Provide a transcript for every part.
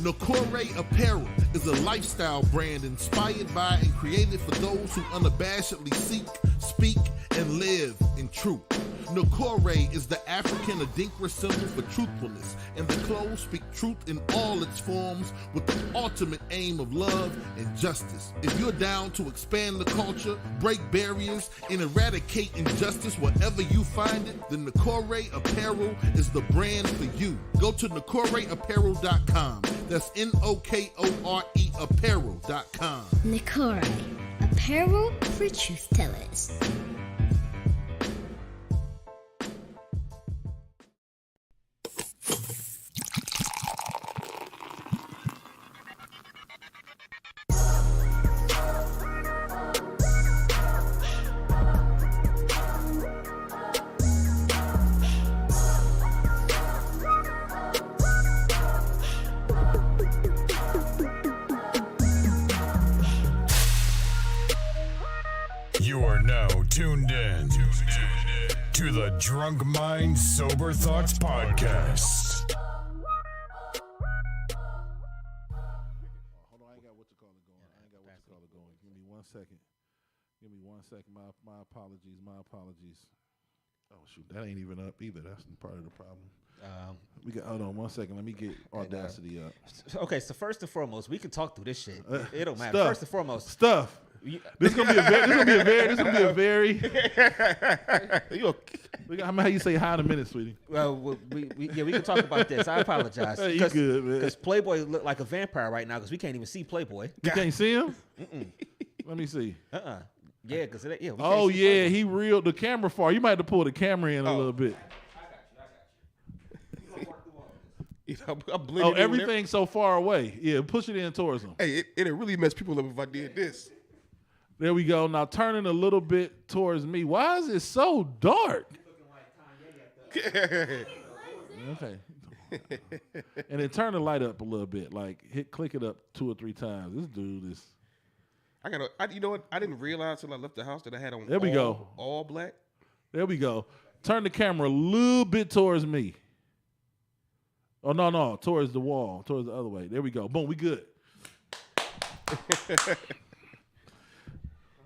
Nakore Apparel is a lifestyle brand inspired by and created for those who unabashedly seek, speak, and live in truth. Nakore is the African Adinkra symbol for truthfulness, and the clothes speak truth in all its forms with the ultimate aim of love and justice. If you're down to expand the culture, break barriers, and eradicate injustice wherever you find it, then Nakore Apparel is the brand for you. Go to NakoreApparel.com. That's Nokore Apparel.com. Nakore, apparel for truth tellers. Tuned in to the Drunk Mind Sober Thoughts Podcast. Hold on, I ain't got what you call it going. Give me 1 second. My apologies. Oh shoot, that ain't even up either. That's part of the problem. Hold on 1 second. Let me get Audacity up. Okay, so first and foremost, we can talk through this shit. It don't matter. Stuff. First and foremost, stuff. This is gonna be a very. How you say hi in a minute, sweetie? Well, we can talk about this. I apologize. You good, man? Because Playboy look like a vampire right now because we can't even see Playboy. You can't see him? Let me see. Yeah, because he real. The camera far. You might have to pull the camera in a little bit. I'm everything's so far away. Yeah, push it in towards them. Hey, it'd really mess people up if I did this. There we go. Now turning a little bit towards me. Why is it so dark? Okay. And then turn the light up a little bit. Like click it up 2 or 3 times. This dude is. You know what? I didn't realize until I left the house that I had on. There we go. All black. There we go. Turn the camera a little bit towards me. Oh no, towards the wall, towards the other way. There we go. Boom, we good.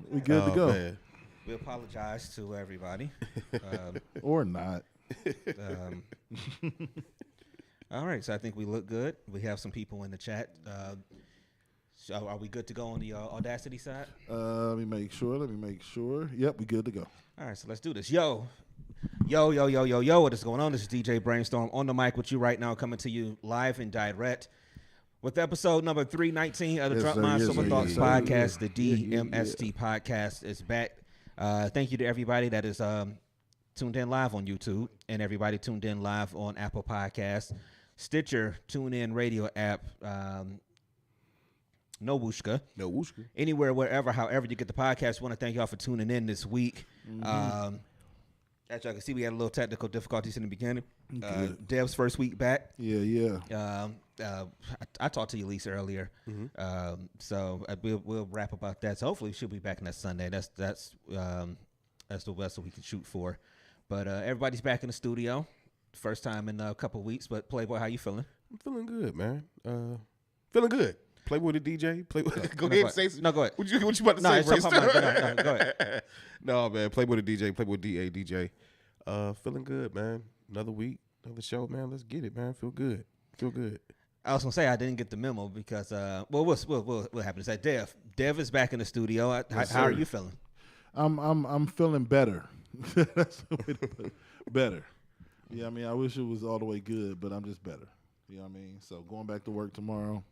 We good to go. Man. We apologize to everybody. Or not. All right, so I think we look good. We have some people in the chat. So are we good to go on the Audacity side? Let me make sure. Yep, we good to go. All right, so let's do this. Yo, what is going on? This is DJ Brainstorm on the mic with you right now, coming to you live and direct with episode number 319 of the Drunk Mind Sober Thoughts Podcast. The DMST Podcast is back. Thank you to everybody that is tuned in live on YouTube and everybody tuned in live on Apple Podcasts, Stitcher, TuneIn Radio app, No Wooshka. Anywhere, wherever, however you get the podcast. Want to thank y'all for tuning in this week. As y'all can see, we had a little technical difficulties in the beginning. Dev's first week back. Yeah. I talked to you, Lisa, earlier. So we'll wrap about that. So hopefully she'll be back next Sunday. That's the best that we can shoot for. But everybody's back in the studio. First time in a couple of weeks. But Playboy, how you feeling? I'm feeling good, man. Feeling good. Playboy the DJ. Playboy. Go ahead and say. No, go ahead. What you about to say, It's no, go ahead. No, man. Playboy the DJ. Playboy DA DJ. Feeling good, man. Another week, another show, man. Let's get it, man. Feel good. I was gonna say I didn't get the memo because what happened is that Dev is back in the studio. How are you feeling? I'm feeling better. That's the way to put it. Better. Yeah, I mean, I wish it was all the way good, but I'm just better. You know what I mean? So going back to work tomorrow,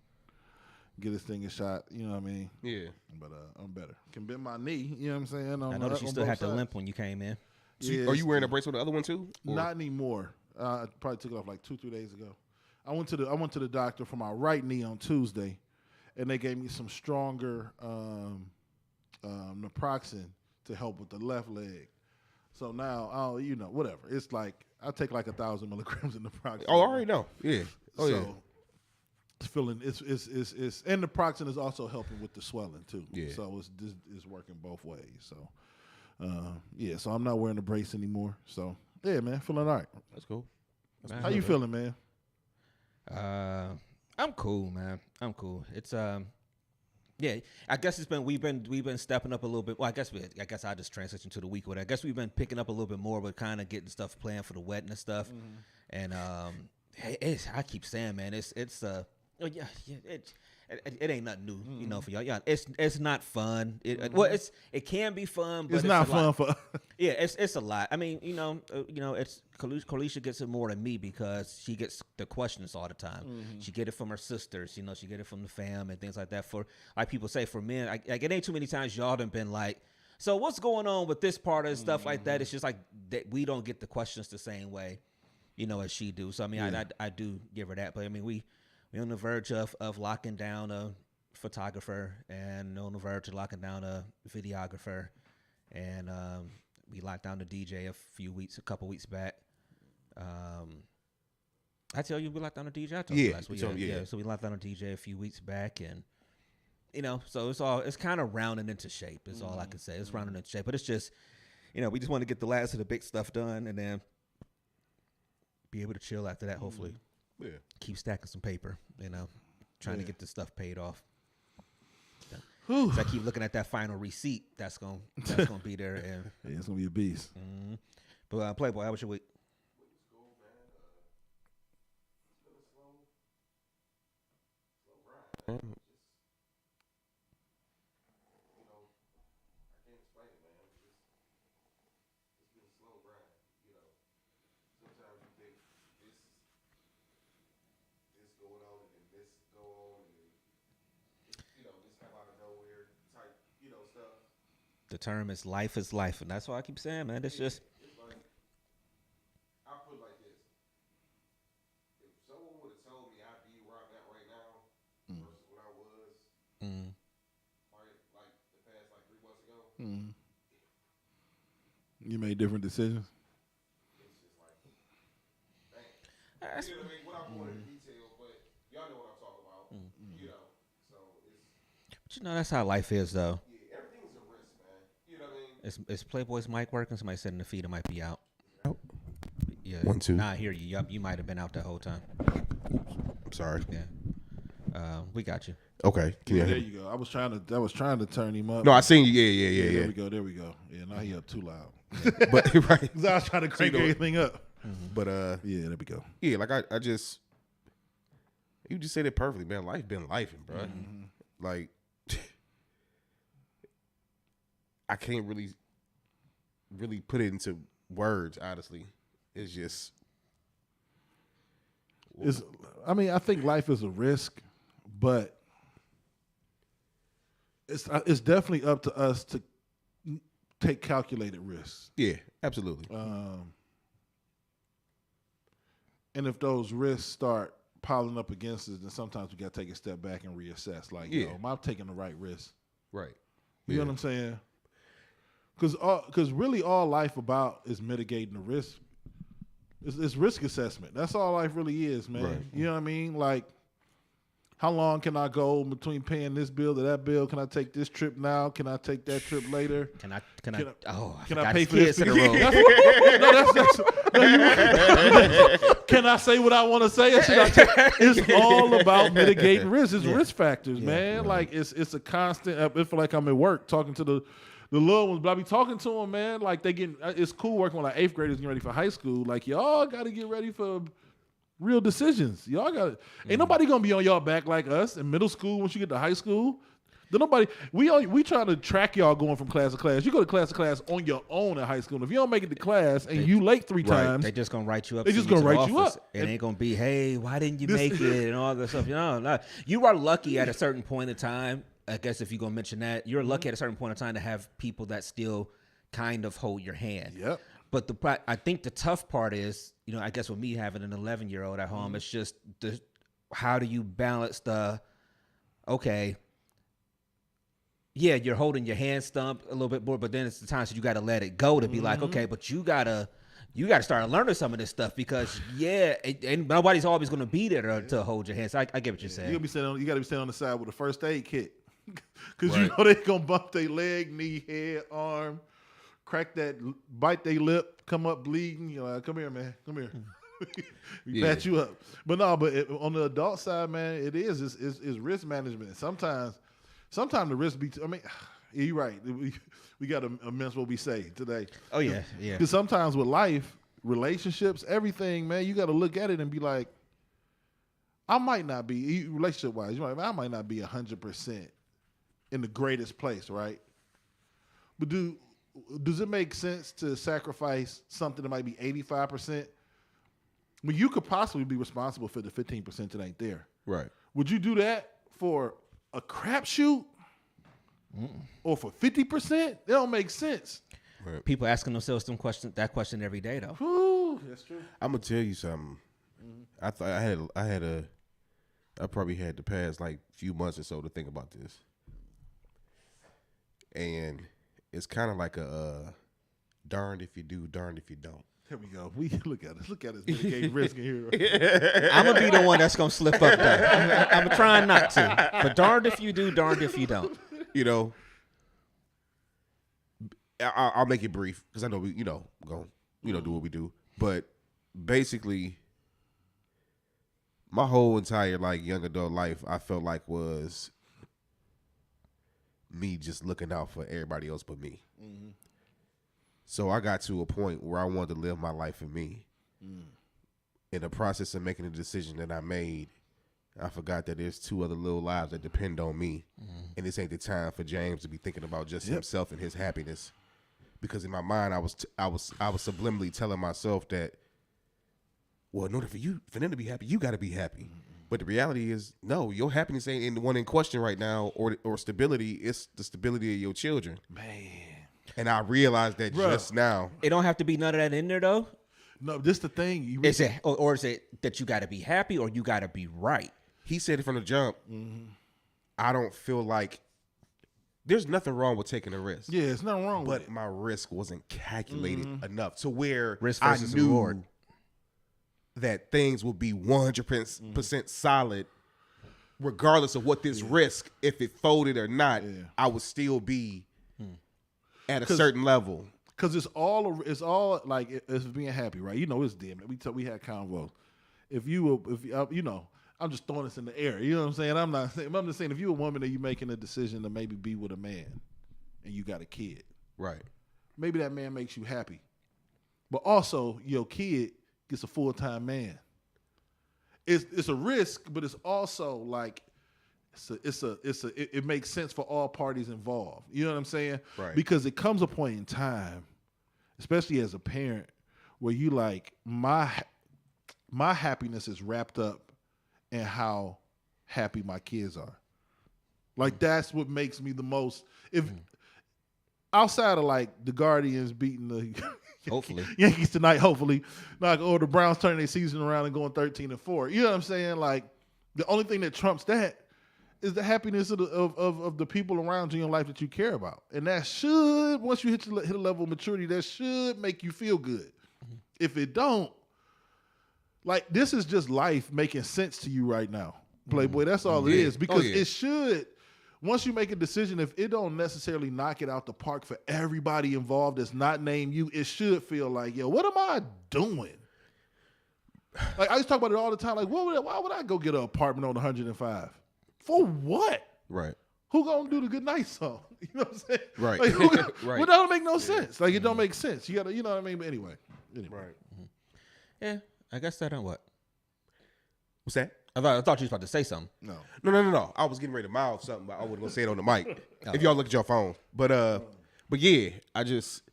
get this thing a shot. You know what I mean? Yeah. But I'm better. Can bend my knee. You know what I'm saying? I noticed you still had the limp when you came in. So are you wearing a brace on the other one too? Or? Not anymore. I probably took it off like 2-3 days ago. I went to the doctor for my right knee on Tuesday, and they gave me some stronger naproxen to help with the left leg. So now, whatever. It's like I take like 1,000 milligrams of naproxen. Oh, I already know. Yeah. Oh, so, yeah. It's feeling it's and naproxen is also helping with the swelling too. Yeah. So it's working both ways. So so I'm not wearing a brace anymore. So yeah, man, feeling all right. That's cool. How you feeling, man? I'm cool, man. I'm cool. It's yeah. I guess we've been stepping up a little bit. Well, I guess I just transitioned to the week with it. I guess we've been picking up a little bit more, but kind of getting stuff planned for the wedding and stuff. And I keep saying, man, it ain't nothing new, you know, for y'all. Yeah, it's not fun. It can be fun, but it's not fun for. Yeah, it's a lot. I mean, it's Kalisha gets it more than me because she gets the questions all the time. She get it from her sisters, she get it from the fam and things like that. For like people say, for men, like it ain't too many times y'all done been like, so what's going on with this part and stuff like that. It's just like that we don't get the questions the same way, as she do. So I mean, I do give her that, but I mean we're on the verge of locking down a photographer and on the verge of locking down a videographer. And we locked down the DJ a couple weeks back. I tell you, we locked down the DJ. I told you last week. So we locked down the DJ a few weeks back, and so it's kind of rounding into shape. Is all I can say. It's rounding into shape, but it's just, we just want to get the last of the big stuff done, and then be able to chill after that. Hopefully, keep stacking some paper. Trying to get this stuff paid off. So I keep looking at that final receipt. That's gonna be there, and it's gonna be a beast. But Playboy, how was your week? The term is life, and that's why I keep saying, man. It's just. It's like, I put it like this: if someone would have told me I'd be where I'm at right now versus when I was, like the past 3 months ago, you made different decisions. it's just like, dang. You know what I mean? Without going into details, but y'all know what I'm talking about. So it's. But that's how life is, though. Is Playboy's mic working? Somebody said in the feed it might be out. Yeah. 1, 2. Nah, I hear you. You might have been out that whole time. I'm sorry. Yeah. We got you. Okay. There you go. I was trying to turn him up. No, I seen you. Yeah. There we go. Yeah, now he up too loud. But right. Because I was trying to crank everything up. But yeah, there we go. Yeah, like I just, you just said it perfectly, man. Life been lifing, bro. Like, I can't really put it into words, honestly. It's just. I think life is a risk, but it's definitely up to us to take calculated risks. Yeah, absolutely. And if those risks start piling up against us, then sometimes we got to take a step back and reassess. Like, am I taking the right risk? Right. You know what I'm saying? Because really all life about is mitigating the risk. It's risk assessment. That's all life really is, man. Right. You know what I mean? Like, how long can I go between paying this bill to that bill? Can I take this trip now? Can I take that trip later? Can I pay for this? In a row. Can I say what I want to say? It's all about mitigating risk. It's risk factors, man. Right. Like it's a constant. I feel like I'm at work talking to the little ones, but I be talking to them, man. Like it's cool working with 8th graders getting ready for high school. Like y'all got to get ready for real decisions. Y'all got ain't nobody gonna be on y'all back like us in middle school. Once you get to high school, then nobody. We try to track y'all going from class to class. You go to class on your own in high school. If you don't make it to class and you late 3 times, they just gonna write you up. They just gonna write you up. It ain't gonna be, hey, why didn't you make it and all this stuff. You are lucky at a certain point in time. I guess if you're going to mention that, you're lucky at a certain point in time to have people that still kind of hold your hand. Yep. But I think the tough part is, I guess with me having an 11-year-old at home, it's just how do you balance you're holding your hand stumped a little bit more, but then it's the times you got to let it go to be like, okay, but you got to start learning some of this stuff because, and nobody's always going to be there to hold your hand. So I get what you're saying. You got to be standing on the side with a first aid kit. Because you know they're going to bump their leg, knee, head, arm, bite their lip, come up bleeding. You're like, come here, man. Come here. we patch you up. But no, on the adult side, man, it's risk management. Sometimes the risk be. You're right. We got to immense what we say today. Oh yeah. Because sometimes with life, relationships, everything, man, you got to look at it and be like, I might not be relationship wise. I might not be 100% in the greatest place, right? But does it make sense to sacrifice something that might be 85%? When you could possibly be responsible for the 15% that ain't there. Right. Would you do that for a crapshoot? Or for 50%? That don't make sense. Right. People asking themselves that question every day, though. Ooh, that's true. I'm gonna tell you something. I thought I probably had the past like few months or so to think about this, and it's kind of like a darned if you do, darned if you don't. Here we go. We look at us mitigating risk in here. I'm gonna be the one that's gonna slip up though. I'm trying not to, but darned if you do, darned if you don't. You know, I'll make it brief because I know we, go, do what we do. But basically, my whole entire young adult life, I felt like was me just looking out for everybody else but me. Mm-hmm. So I got to a point where I wanted to live my life for me. In the process of making the decision that I made, I forgot that there's two other little lives that depend on me, and this ain't the time for James to be thinking about just himself and his happiness. Because in my mind, I was subliminally telling myself that, well, in order for them to be happy, you got to be happy. But the reality is, no, your happiness ain't the one in question right now, or stability. It's the stability of your children, man. And I realized that just now. It don't have to be none of that in there though. No, this the thing. Is it that you got to be happy or you got to be right? He said it from the jump. I don't feel like there's nothing wrong with taking a risk. Yeah, it's nothing wrong with it. But my risk wasn't calculated enough to where risk I versus knew reward. That things would be 100% solid, regardless of what this risk, if it folded or not, I would still be at a certain level. Because it's all like it's being happy, right? It's DMST. We had convo. I'm just throwing this in the air. You know what I'm saying? I'm just saying if you're a woman and you're making a decision to maybe be with a man and you got a kid. Right. Maybe that man makes you happy. But also your kid gets a full-time man. It's a risk, but it's also like it makes sense for all parties involved. You know what I'm saying? Right. Because it comes a point in time, especially as a parent, where you like my happiness is wrapped up in how happy my kids are. Like that's what makes me the most. If outside of like the Guardians beating the hopefully Yankees tonight, hopefully, or the Browns turning their season around and going 13-4. You know what I'm saying? Like the only thing that trumps that is the happiness of the people around you in your life that you care about, and that should, once you hit a level of maturity, that should make you feel good. If it don't, like this is just life making sense to you right now, Playboy. That's all it is. Because it should. Once you make a decision, if it don't necessarily knock it out the park for everybody involved that's not named you, it should feel like, yo, what am I doing? Like I used to talk about it all the time. Like, why would I go get an apartment on 105? For what? Right. Who gonna do the good night song? You know what I'm saying? Right. Like, right. Well, that don't make no sense. Like it don't make sense. You gotta, you know what I mean? But anyway. Right. Yeah, I guess that on what? What's that? I thought you was about to say something. No. I was getting ready to mouth something, but I wasn't gonna say it on the mic. If y'all look at your phone. But yeah, I just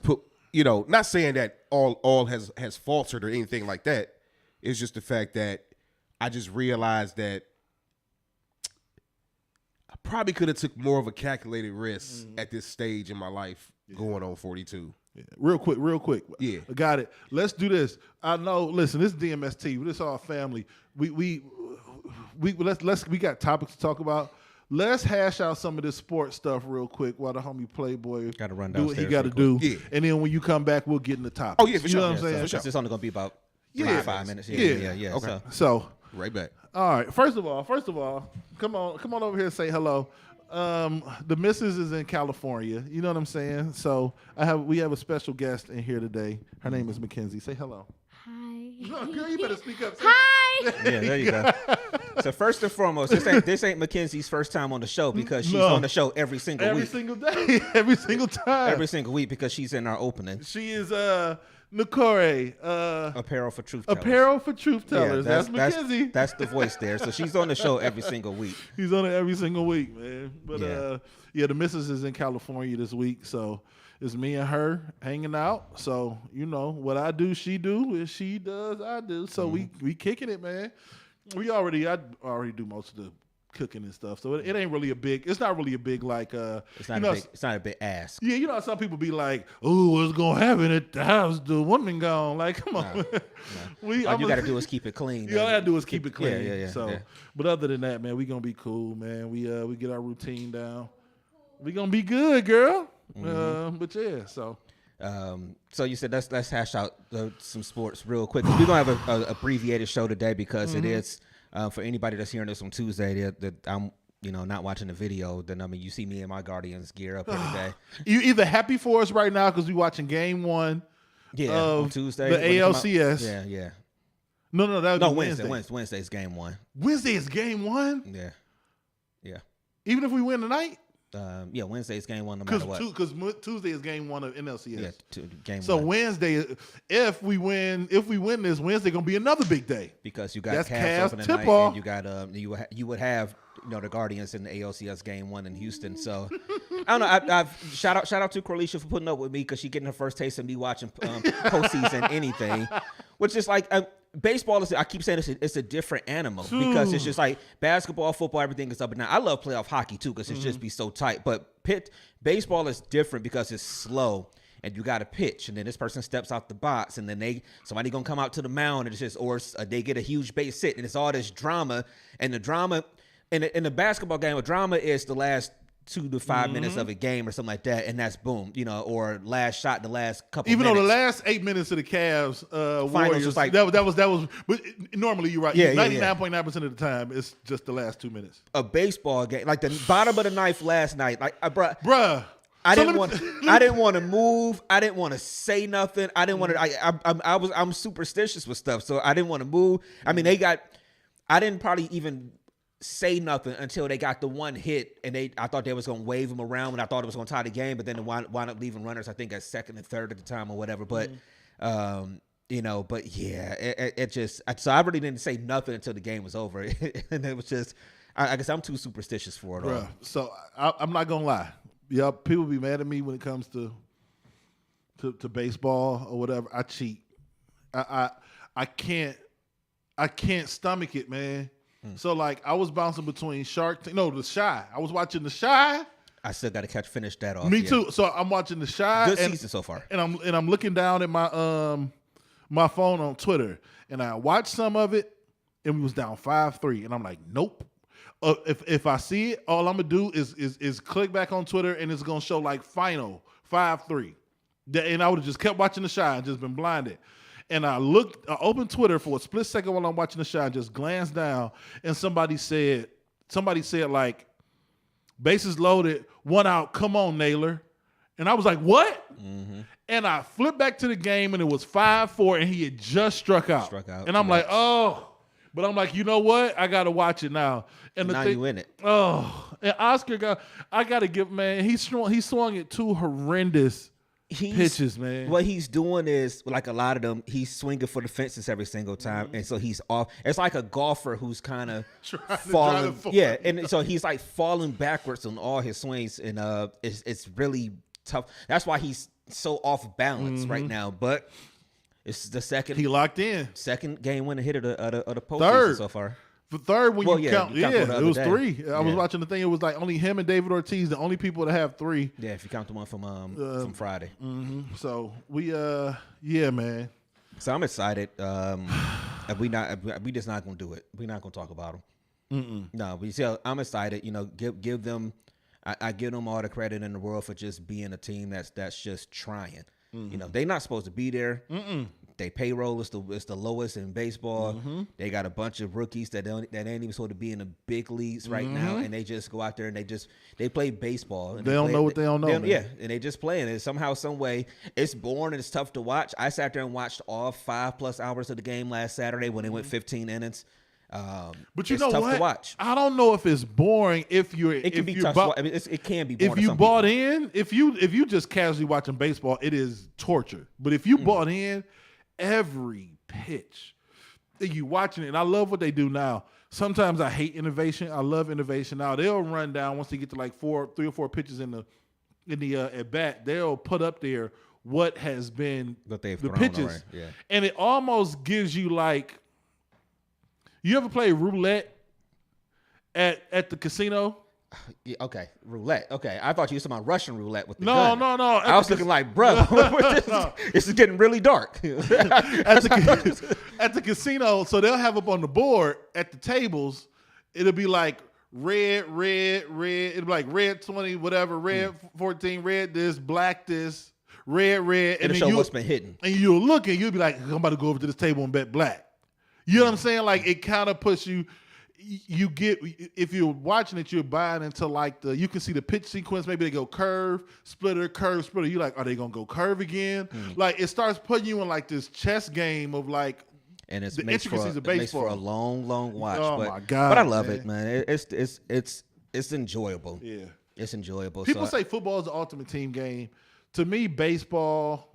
put, not saying that all has faltered or anything like that. It's just the fact that I just realized that I probably could have took more of a calculated risk at this stage in my life going on 42. Yeah. Real quick. Yeah. I got it. Let's do this. I know, listen, this is DMST. This is our family. We got topics to talk about. Let's hash out some of this sports stuff real quick while the homie Playboy got to run do what he downstairs got to do. Yeah. And then when you come back, we'll get in the topics. Oh, yeah, for sure. You know what I'm saying? For sure. It's only going to be about 5 minutes. Yeah. Okay. So, Right back. all right. First of all, come on over here and say hello. The missus is in California. You know what I'm saying? So we have a special guest in here today. Her name is Mackenzie. Say hello. Hi. No, girl, you better speak up. Hi. Yeah, there you go. So first and foremost, this ain't Mackenzie's first time on the show because she's on the show every single week. Every single day. Every single time. Every single week because she's in our opening. She is Nakore. Apparel for Truth Tellers. Apparel for Truth Tellers. Yeah, that's Mackenzie. That's the voice there. So she's on the show every single week. He's on it every single week, man. But the missus is in California this week, so it's me and her hanging out. So, you know, what I do, she do. If she does, I do. So we kicking it, man. I already do most of the cooking and stuff. So it ain't really it's not really a big like it's not a big ask. Yeah, you know how some people be like, "Oh, what's gonna happen at the house? The woman gone." Like, come on. All you gotta do is keep it clean. All I gotta do is keep it clean. Yeah. So, but other than that, man, we gonna be cool, man. We get our routine down. We gonna be good, girl. But yeah, so. So you said let's hash out some sports real quick. We're gonna have a abbreviated show today because it is for anybody that's hearing this on Tuesday that I'm not watching the video. Then you see me in my Guardians gear up every day. You either happy for us right now because we watching game 1 on Tuesday, the ALCS. Yeah. No, Wednesday. Wednesday's game 1. Wednesday is game 1. Yeah. Even if we win tonight. Wednesday's game 1 no matter what. Because Tuesday is game 1 of NLCS. Yeah, game 1. So Wednesday, if we win this, Wednesday gonna be another big day because you got Cavs opening tip night, off. and you got you would have the Guardians in the ALCS game 1 in Houston. So I don't know. I've shout out to Corlicia for putting up with me because she getting her first taste of me watching postseason anything, which is like. Baseball is, I keep saying it's a different animal because it's just like basketball, football, everything is up and down. I love playoff hockey too because it's just be so tight. But baseball is different because it's slow and you got to pitch, and then this person steps out the box, and then somebody gonna come out to the mound, and it's just or they get a huge base hit, and it's all this drama. And the drama in the basketball game, the drama is the last 2 to 5 minutes of a game or something like that, and that's boom, or last shot in the last couple. Even minutes. though the last 8 minutes of the Cavs Warriors was like that was. But normally you're right. Yeah, 99.9% of the time it's just the last 2 minutes. A baseball game, like the bottom of the ninth last night, like bruh. I didn't want to move. I didn't want to say nothing. I didn't want to. I'm superstitious with stuff, so I didn't want to move. I mean, I didn't probably even say nothing until they got the one hit, and I thought they was gonna wave them around, and I thought it was gonna tie the game, but then they wound up leaving runners, I think at second and third at the time or whatever. But but yeah, it just so I really didn't say nothing until the game was over, and it was just I guess I'm too superstitious for it all. So I'm not gonna lie. Yeah, people be mad at me when it comes to baseball or whatever. I cheat. I can't stomach it, man. So like I was bouncing between The Chi. I was watching The Chi. I still got to finish that off. Me too. So I'm watching The Chi. Good season so far. And I'm looking down at my my phone on Twitter, and I watched some of it, and we was down 5-3, and I'm like, nope. If I see it, all I'm gonna do is click back on Twitter, and it's gonna show like final 5-3. And I would have just kept watching The Chi and just been blinded. And I opened Twitter for a split second while I'm watching The Chi, just glanced down, and somebody said like, bases loaded, 1 out, come on, Naylor. And I was like, what? Mm-hmm. And I flipped back to the game, and it was 5-4, and he had just struck out. And I'm like, oh. But I'm like, you know what? I got to watch it now. And now you in it. Oh. And Oscar I got to give, man, he swung at 2 horrendous pitches, man. What he's doing is, like a lot of them, he's swinging for the fences every single time, and so he's off. It's like a golfer who's kind of falling. Yeah, and so he's like falling backwards on all his swings, and it's really tough. That's why he's so off balance right now. But it's the second he locked in. Second game winning hitter of the postseason so far. For third, when you count it was 3. I was Yeah. watching the thing. It was like only him and David Ortiz, the only people that have 3. Yeah, if you count the one from Friday. Mm-hmm. So we, yeah, man. So I'm excited. We just not gonna do it. We're not gonna talk about them. No, but I'm excited. Give them. I give them all the credit in the world for just being a team that's just trying. They're not supposed to be there. Their payroll is the lowest in baseball. They got a bunch of rookies that ain't even supposed to be in the big leagues right now, and they just go out there and they play baseball. And they don't know what they don't know. Yeah, and they just playing it somehow, some way. It's boring and it's tough to watch. I sat there and watched all 5+ hours of the game last Saturday when it went 15 innings. But you it's know tough what? to watch. I don't know if it's boring if you're. It can if be you're tough. I mean, it can be boring. If you bought in, if you just casually watching baseball, it is torture. But if you bought in, every pitch that you watching it, and I love what they do now. Sometimes I hate innovation. I love innovation now. They'll run down once they get to like 3 or 4 pitches in the at bat. They'll put up there what has been that they've the thrown pitches, already. Yeah. and it almost gives you like. You ever play roulette at the casino? Yeah, okay, roulette. Okay, I thought you were talking about Russian roulette with the No. I was looking like, bro, this is getting really dark. At the casino, so they'll have up on the board at the tables, it'll be like red. It'll be like red 20, whatever, red 14, red this, black this, red. And then show what's been hidden. And you'll look and you'll be like, I'm about to go over to this table and bet black. You know what I'm saying? Like it kind of puts you. You get, if you're watching it, you're buying into like you can see the pitch sequence. Maybe they go curve, splitter, curve, splitter. You're like, are they gonna go curve again? Like it starts putting you in like this chess game of like, and it's the makes intricacies for, of baseball. It makes for a long watch. Oh but, my God, but I love man. it, man. It's enjoyable. Yeah, it's enjoyable. People say football is the ultimate team game. To me, baseball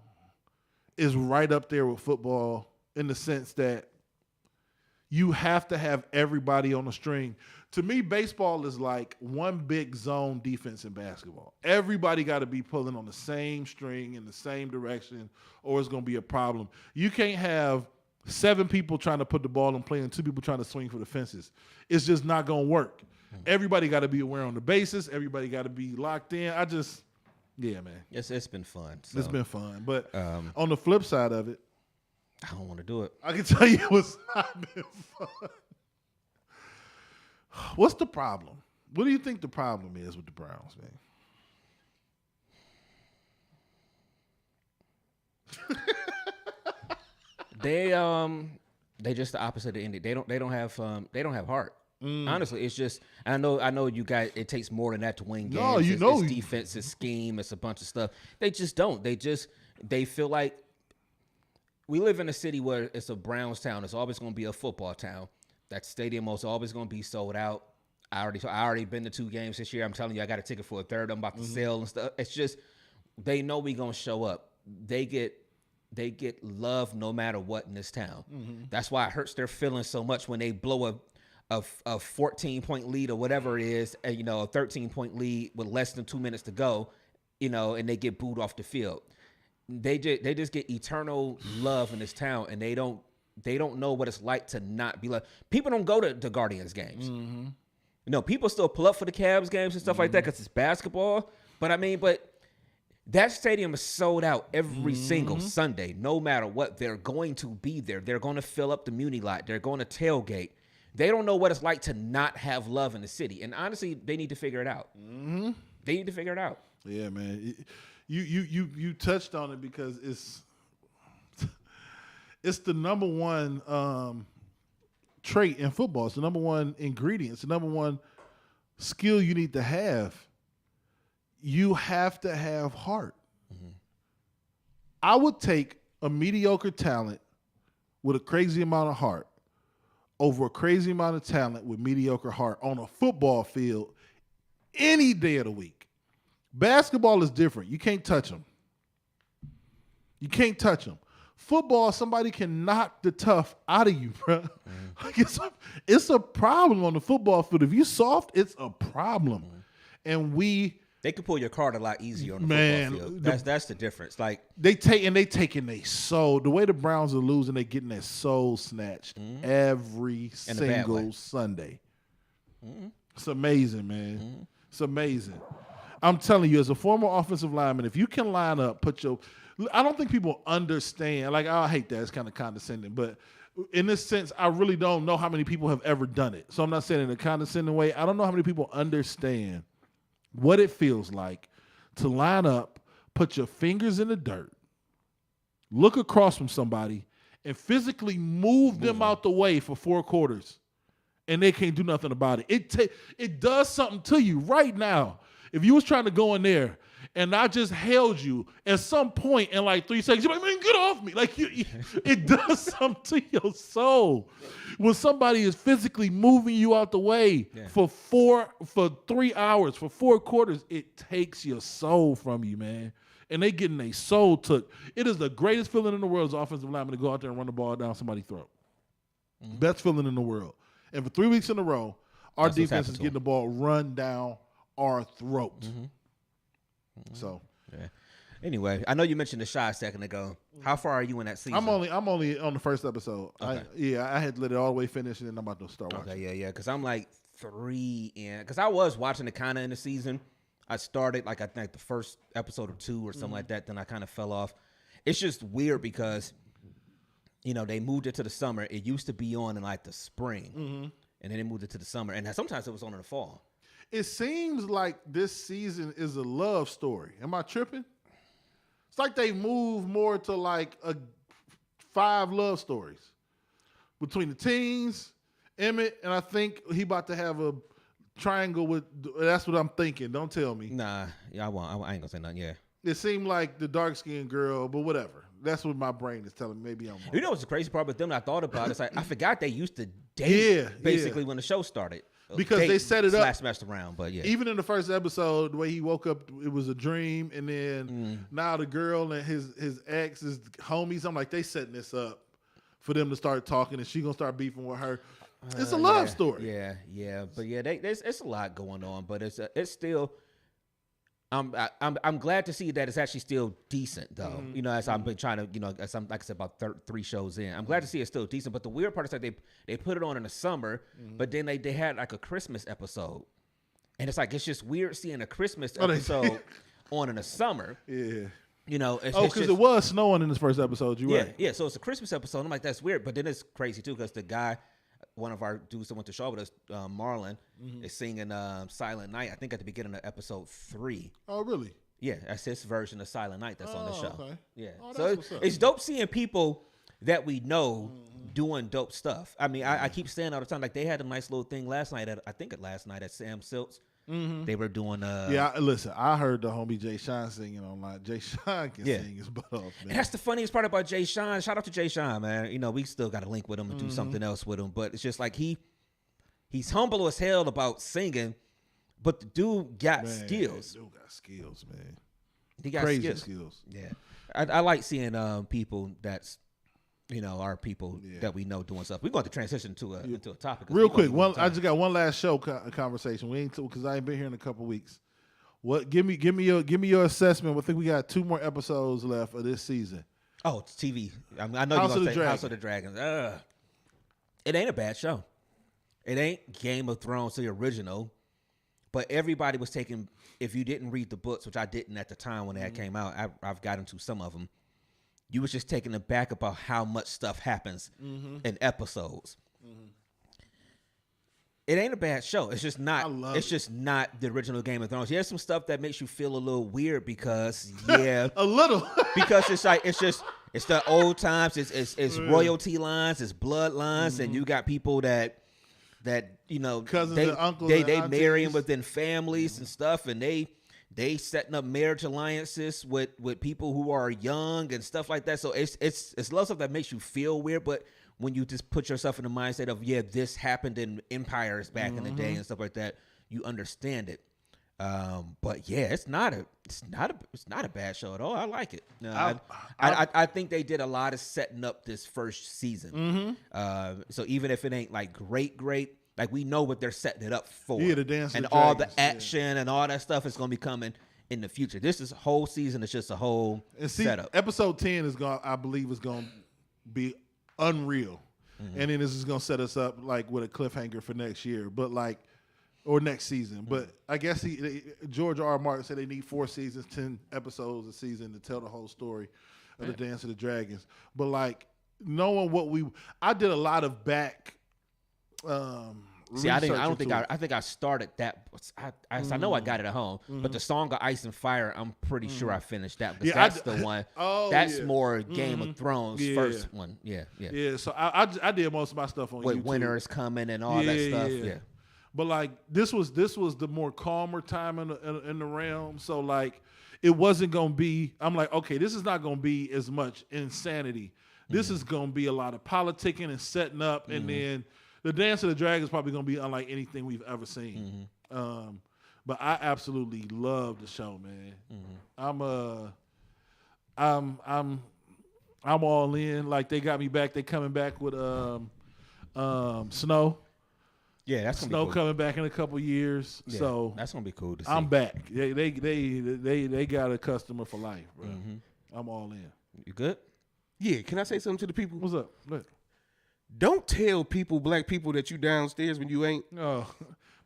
is right up there with football in the sense that you have to have everybody on the string. To me, baseball is like one big zone defense in basketball. Everybody got to be pulling on the same string in the same direction, or it's going to be a problem. You can't have 7 people trying to put the ball in play and 2 people trying to swing for the fences. It's just not going to work. Everybody got to be aware on the bases. Everybody got to be locked in. Yeah, man. It's been fun. So, it's been fun. But on the flip side of it, I don't want to do it. I can tell you it's not been fun. What's the problem? What do you think the problem is with the Browns, man? They just the opposite of Indy. They don't have heart. Honestly, it's just I know you guys. It takes more than that to win games. No, it's defense, it's scheme, it's a bunch of stuff. They just don't. They feel like we live in a city where it's a Browns town. It's always going to be a football town. That stadium is always going to be sold out. I already been to 2 games this year. I'm telling you, I got a ticket for a third. I'm about to sell and stuff. It's just they know we gonna show up. They get love no matter what in this town. That's why it hurts their feelings so much when they blow a 14-point lead or whatever it is, and, a 13-point lead with less than 2 minutes to go, and they get booed off the field. They just get eternal love in this town, and they don't know what it's like to not be loved. People don't go to the Guardians games. People still pull up for the Cavs games and stuff like that because it's basketball. But that stadium is sold out every single Sunday, no matter what. They're going to be there. They're going to fill up the Muni lot. They're going to tailgate. They don't know what it's like to not have love in the city. And honestly, they need to figure it out. They need to figure it out. Yeah, man. You touched on it because it's the number one trait in football. It's the number one ingredient. It's the number one skill you need to have. You have to have heart. I would take a mediocre talent with a crazy amount of heart over a crazy amount of talent with mediocre heart on a football field any day of the week. Basketball is different. You can't touch them. You can't touch them. Football, somebody can knock the tough out of you, bro. Like it's a problem on the football field. If you soft, it's a problem. And they can pull your card a lot easier on the football field. That's the difference. Like they taking their soul. The way the Browns are losing, they getting their soul snatched every single Sunday. It's amazing, man. It's amazing. I'm telling you, as a former offensive lineman, if you can line up, I don't think people understand. Like, I hate that. It's kind of condescending. But in this sense, I really don't know how many people have ever done it. So I'm not saying in a condescending way. I don't know how many people understand what it feels like to line up, put your fingers in the dirt, look across from somebody, and physically move them out the way for 4 quarters, and they can't do nothing about it. It does something to you right now. If you was trying to go in there and I just held you at some point in like 3 seconds, you're like, man, get off me. Like it does something to your soul. When somebody is physically moving you out the way for 3 hours, for 4 quarters, it takes your soul from you, man. And they getting their soul took. It is the greatest feeling in the world as offensive lineman to go out there and run the ball down somebody's throat. Best feeling in the world. And for 3 weeks in a row, our defense is getting the ball run down our throat. So, Anyway, I know you mentioned the shot a second ago. How far are you in that season? I'm only on the first episode. Okay. I had to let it all the way finish, and then I'm about to start watching. Okay, yeah, because I'm like 3 in. Because I was watching it kind of in the season. I started like I think the first episode or 2 or something like that. Then I kind of fell off. It's just weird because, they moved it to the summer. It used to be on in like the spring, and then they moved it to the summer. And sometimes it was on in the fall. It seems like this season is a love story. Am I tripping? It's like they move more to like 5 love stories between the teens, Emmett, and I think he about to have a triangle with. That's what I'm thinking. Don't tell me. Nah, I won't. I ain't gonna say nothing. Yeah. It seemed like the dark-skinned girl, but whatever. That's what my brain is telling me. Maybe I'm wrong. You know what's the crazy part with them that I thought about? It's like I forgot they used to date basically when the show started. Because they set it up. Messed around, but yeah. Even in the first episode, the way he woke up, it was a dream, and then now the girl and his ex is homies. I'm like, they setting this up for them to start talking, and she gonna start beefing with her. It's a love story. Yeah, but yeah, it's a lot going on, but it's still. I'm glad to see that it's actually still decent though. As I've been trying to, as I'm like I said about 3 shows in, I'm glad to see it's still decent. But the weird part is that they put it on in the summer, but then they had like a Christmas episode, and it's like it's just weird seeing a Christmas episode on in the summer. Yeah. Because it was snowing in this first episode. You're right. Yeah. So it's a Christmas episode. I'm like, that's weird, but then it's crazy too because the guy. One of our dudes that went to show with us, Marlon, is singing Silent Night, I think at the beginning of episode 3. Oh, really? Yeah, that's his version of Silent Night that's on the show. Okay. Yeah. Oh, So it's dope seeing people that we know doing dope stuff. I mean, I keep saying all the time, like they had a nice little thing last night at Sam Silk's. They were doing listen, I heard the homie Jay Sean singing online. Jay Sean can sing his butt off, man. And that's the funniest part about Jay Sean. Shout out to Jay Sean, man. We still got to link with him and do something else with him. But it's just like he's humble as hell about singing, but the dude got skills. Dude got skills, man. He got crazy skills. Yeah. I like seeing people that's our people that we know doing stuff. We're going to transition into a topic. Real quick, I just got one last show conversation. We ain't because I ain't been here in a couple weeks. What? Give me your assessment. I think we got 2 more episodes left of this season. Oh, it's TV. I know you're going to say House of the Dragons. It ain't a bad show. It ain't Game of Thrones, the original, but everybody was taking. If you didn't read the books, which I didn't at the time when that came out, I've gotten to some of them. You was just taken aback about how much stuff happens in episodes. It ain't a bad show. It's just not. It's just not the original Game of Thrones. There's some stuff that makes you feel a little weird because a little because it's the old times. It's royalty lines. It's bloodlines, and you got people that cousins and uncles. They marrying within families and stuff, and they setting up marriage alliances with people who are young and stuff like that. So it's a lot of stuff that makes you feel weird, but when you just put yourself in the mindset of this happened in empires back in the day and stuff like that, you understand it. But yeah, it's not a bad show at all. I like it. I think they did a lot of setting up this first season. So even if it ain't like great. Like we know what they're setting it up for. Yeah, the dance and all the action and all that stuff is going to be coming in the future. This is a whole season. It's just a whole setup. Episode 10 I believe is going to be unreal, and then this is going to set us up like with a cliffhanger for next year, or next season. But I guess George R. Martin said they need 4 seasons, 10 episodes a season to tell the whole story of the Dance of the Dragons. But like knowing I did a lot of back. See, I don't think I think I started that. I know I got it at home, but the Song of Ice and Fire, I'm pretty sure I finished that. Because that's the one. That's more Game of Thrones first one. Yeah. So I did most of my stuff on YouTube. With Winter is Coming and all that stuff. Yeah. But like this was the more calmer time in the realm. So like it wasn't gonna be. I'm like, okay, this is not gonna be as much insanity. This is gonna be a lot of politicking and setting up, and then the Dance of the Dragon is probably gonna be unlike anything we've ever seen. But I absolutely love the show, man. I'm all in. Like they got me back. They coming back with Snow. Yeah, that's Snow coming back in a couple years. Yeah, so that's gonna be cool to see. I'm back. They got a customer for life, bro. I'm all in. You good? Yeah, can I say something to the people? What's up? Look. Don't tell black people that you downstairs when you ain't. Oh,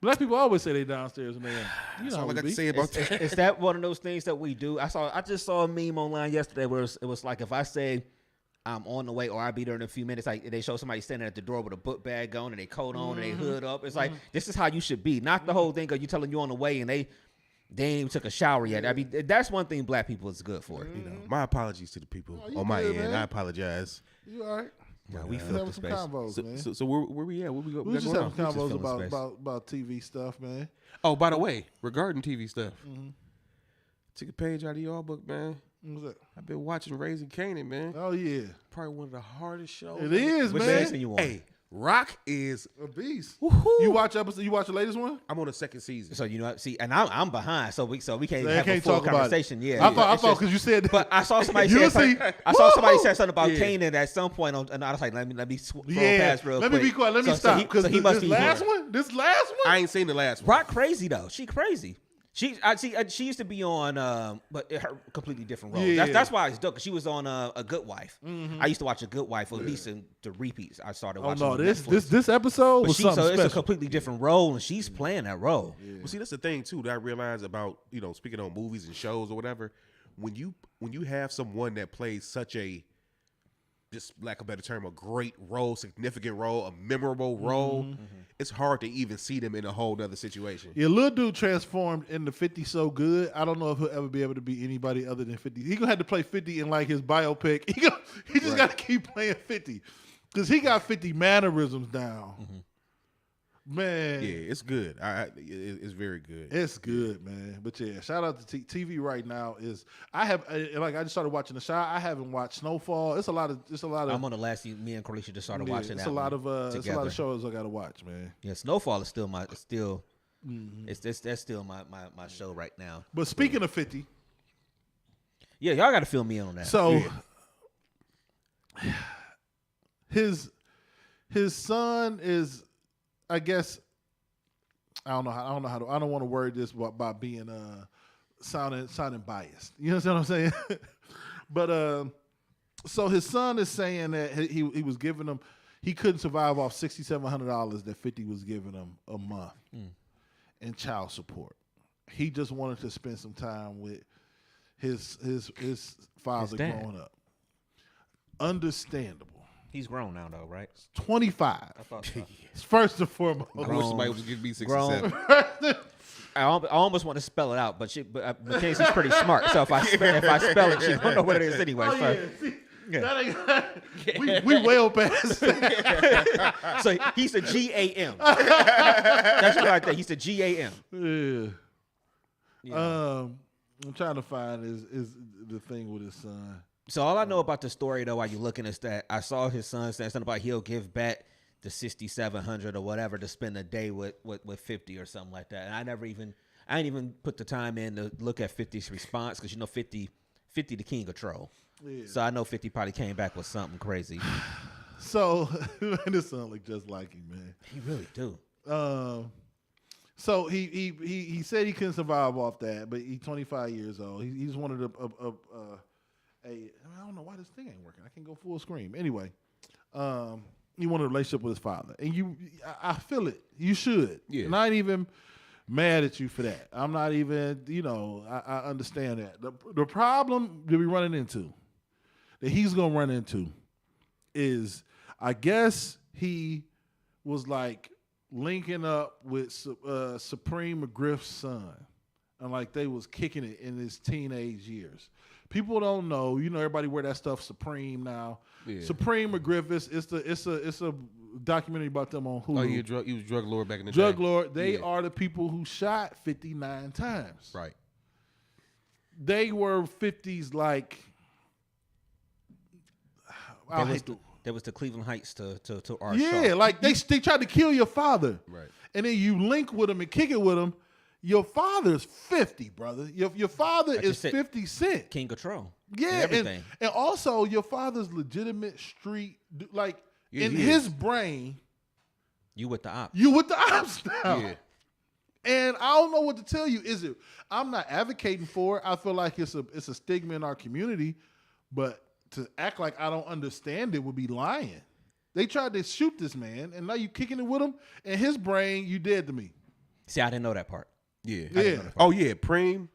black people always say they downstairs when they ain't. You know all I got to say about that. Is that one of those things that we do? I just saw a meme online yesterday where it was like if I say I'm on the way or I'll be there in a few minutes, like they show somebody standing at the door with a book bag on and they coat on and they hood up. It's like this is how you should be, not the whole thing of you telling you on the way and they ain't even took a shower yet. I mean, that's one thing black people is good for. You know, my apologies to the people on my end. Man. I apologize. You all right? Yeah, we feel the space. Combos, man. So where we at? Where we go? We just having combos about TV stuff, man. Oh, by the way, regarding TV stuff, took a page out of your book, man. What's that? I've been watching Raising Kanan, man. Oh yeah, probably one of the hardest shows. It is, Which man. season you on? Hey, Rock is a beast. Woo-hoo. You watch the latest one? I'm on the second season. So you know, see, and I'm behind, so we can't have a can't full talk about conversation. it. Yeah, I thought because you said, but I saw somebody you say somebody said something about Kanan at some point, and I was like, let me scroll past real quick. Let me be quiet. Let me stop because he must be this last one. I ain't seen the last one. Rock crazy though. She crazy. She used to be on, but her completely different role. Yeah. That's why it's dope. Cause she was on A Good Wife. I used to watch A Good Wife, or at least in the repeats. I started watching. Oh no, this episode was something special. It's a completely different role, and she's playing that role. Yeah. Well, see, that's the thing too that I realize about speaking on movies and shows or whatever. When you have someone that plays such a, just lack of a better term, a great role, significant role, a memorable role, it's hard to even see them in a whole other situation. Yeah, little dude transformed into 50 so good. I don't know if he'll ever be able to be anybody other than 50. He gonna have to play 50 in like his biopic. He just got to keep playing 50 because he got 50 mannerisms down. Man, yeah, it's good. It's very good. It's good, man. But yeah, shout out to TV right now. I just started watching The Chi. I haven't watched Snowfall. It's a lot of. I'm on the last. Me and Carlisha just started watching that. It's a lot of shows I gotta watch, man. Yeah, Snowfall is still that's still my show right now. But speaking of 50, yeah, y'all got to fill me in on that. So his son is. I guess I don't know how to. I don't want to word this by being sounding biased. You know what I'm saying? But so his son is saying that he was giving him, he couldn't survive off $6,700 that 50 was giving him a month in child support. He just wanted to spend some time with his father growing up. Understandable. He's grown now, though, right? 25. I thought so. First and foremost. I wish somebody was giving me 67. I almost want to spell it out, but Mackenzie's pretty smart. So if I spell it, she don't know what it is anyway. Oh, so. Yeah. We well past that. So he's a GAM. That's what I think. He's a GAM. Yeah. I'm trying to find is the thing with his son. So all I know about the story, though, while you're looking is that I saw his son saying something about he'll give back the $6,700 or whatever to spend a day with 50 or something like that. And I didn't even put the time in to look at 50's response because 50 the king of troll. Yeah. So I know 50 probably came back with something crazy. So this son look just like him, man. He really do. So he said he couldn't survive off that, but he's 25 years old. He's one of the I don't know why this thing ain't working. I can't go full screen. Anyway, he wanted a relationship with his father, and I feel it. You should. Yeah. And I ain't even mad at you for that. I'm not even. I understand that. The problem that we're running into, that he's gonna run into, is I guess he was like linking up with Supreme McGriff's son, and like they was kicking it in his teenage years. People don't know. You know, everybody wear that stuff Supreme now. Yeah. Supreme McGriff it's a documentary about them on Hulu. Oh, he was drug lord back in the day. Drug lord. They are the people who shot 59 times. Right. They were 50s like. There was the Cleveland Heights to our yeah, Shaw. like they tried to kill your father. Right. And then you link with him and kick it with him. Your father's 50, brother. Your father is 50 Cent. King Control. Yeah, and everything. And also your father's legitimate street, like in his brain. You with the ops. You with the ops now. Yeah. And I don't know what to tell you. I'm not advocating for it. I feel like it's a stigma in our community, but to act like I don't understand it would be lying. They tried to shoot this man, and now you kicking it with him. In his brain, you dead to me. See, I didn't know that part. Yeah. Oh yeah, Preem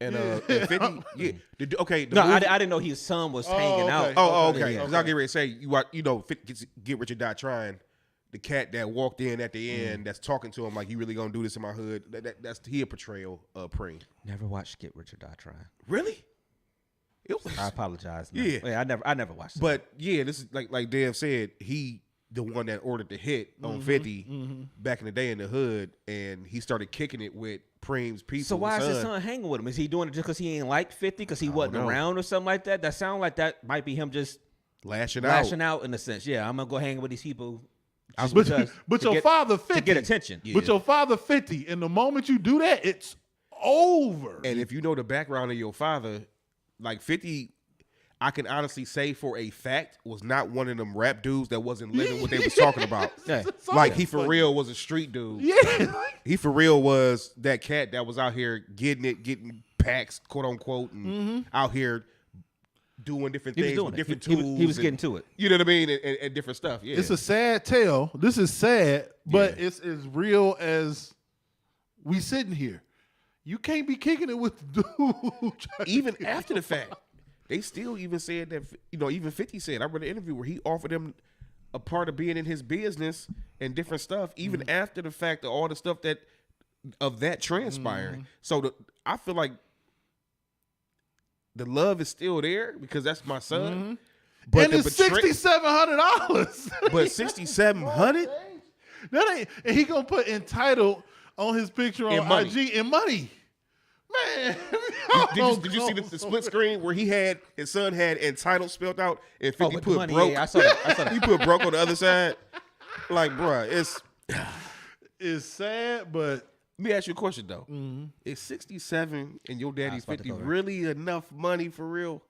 and 50. Yeah. I didn't know his son was hanging out. Oh, okay. Because I'll get ready to say Get Rich or Die Trying. The cat that walked in at the end, that's talking to him like, "You really gonna do this in my hood?" That's a portrayal of Preem. Never watched Get Rich or Die Trying. Really? It was. I apologize. No. Yeah. I never watched it. But yeah, this is like Dev said, he the one that ordered the hit on 50 back in the day in the hood, and he started kicking it with Preem's people. So why is his son hanging with him? Is he doing it just because he ain't like 50 because he wasn't around or something like that? That sounds like that might be him just lashing out in a sense. Yeah, I'm gonna go hang with these people. But your father 50 to get attention. Yeah. But your father 50, and the moment you do that, it's over. And if you know the background of your father, like 50, I can honestly say for a fact was not one of them rap dudes that wasn't living what they was talking about. Yeah. Like he for real was a street dude. Yeah. He for real was that cat that was out here getting packs, quote unquote, and out here doing different things with different tools. He was getting to it. You know what I mean? And different stuff. Yeah. It's a sad tale. This is sad, but it's as real as we sitting here. You can't be kicking it with the dude. Even after the fact. They still even said that, even 50 said, I read an interview where he offered him a part of being in his business and different stuff, even after the fact of all the stuff that transpired. So I feel like the love is still there because that's my son. But it's $6,700. But $6,700? That ain't, and he gonna put entitled on his picture on IG in money. Man, did you see the split screen where his son had entitled spelled out and 50 put money, broke? Yeah, I saw that. He put broke on the other side. Like, bruh, it's sad, but let me ask you a question though. Is 67 and your daddy's 50 really enough money for real?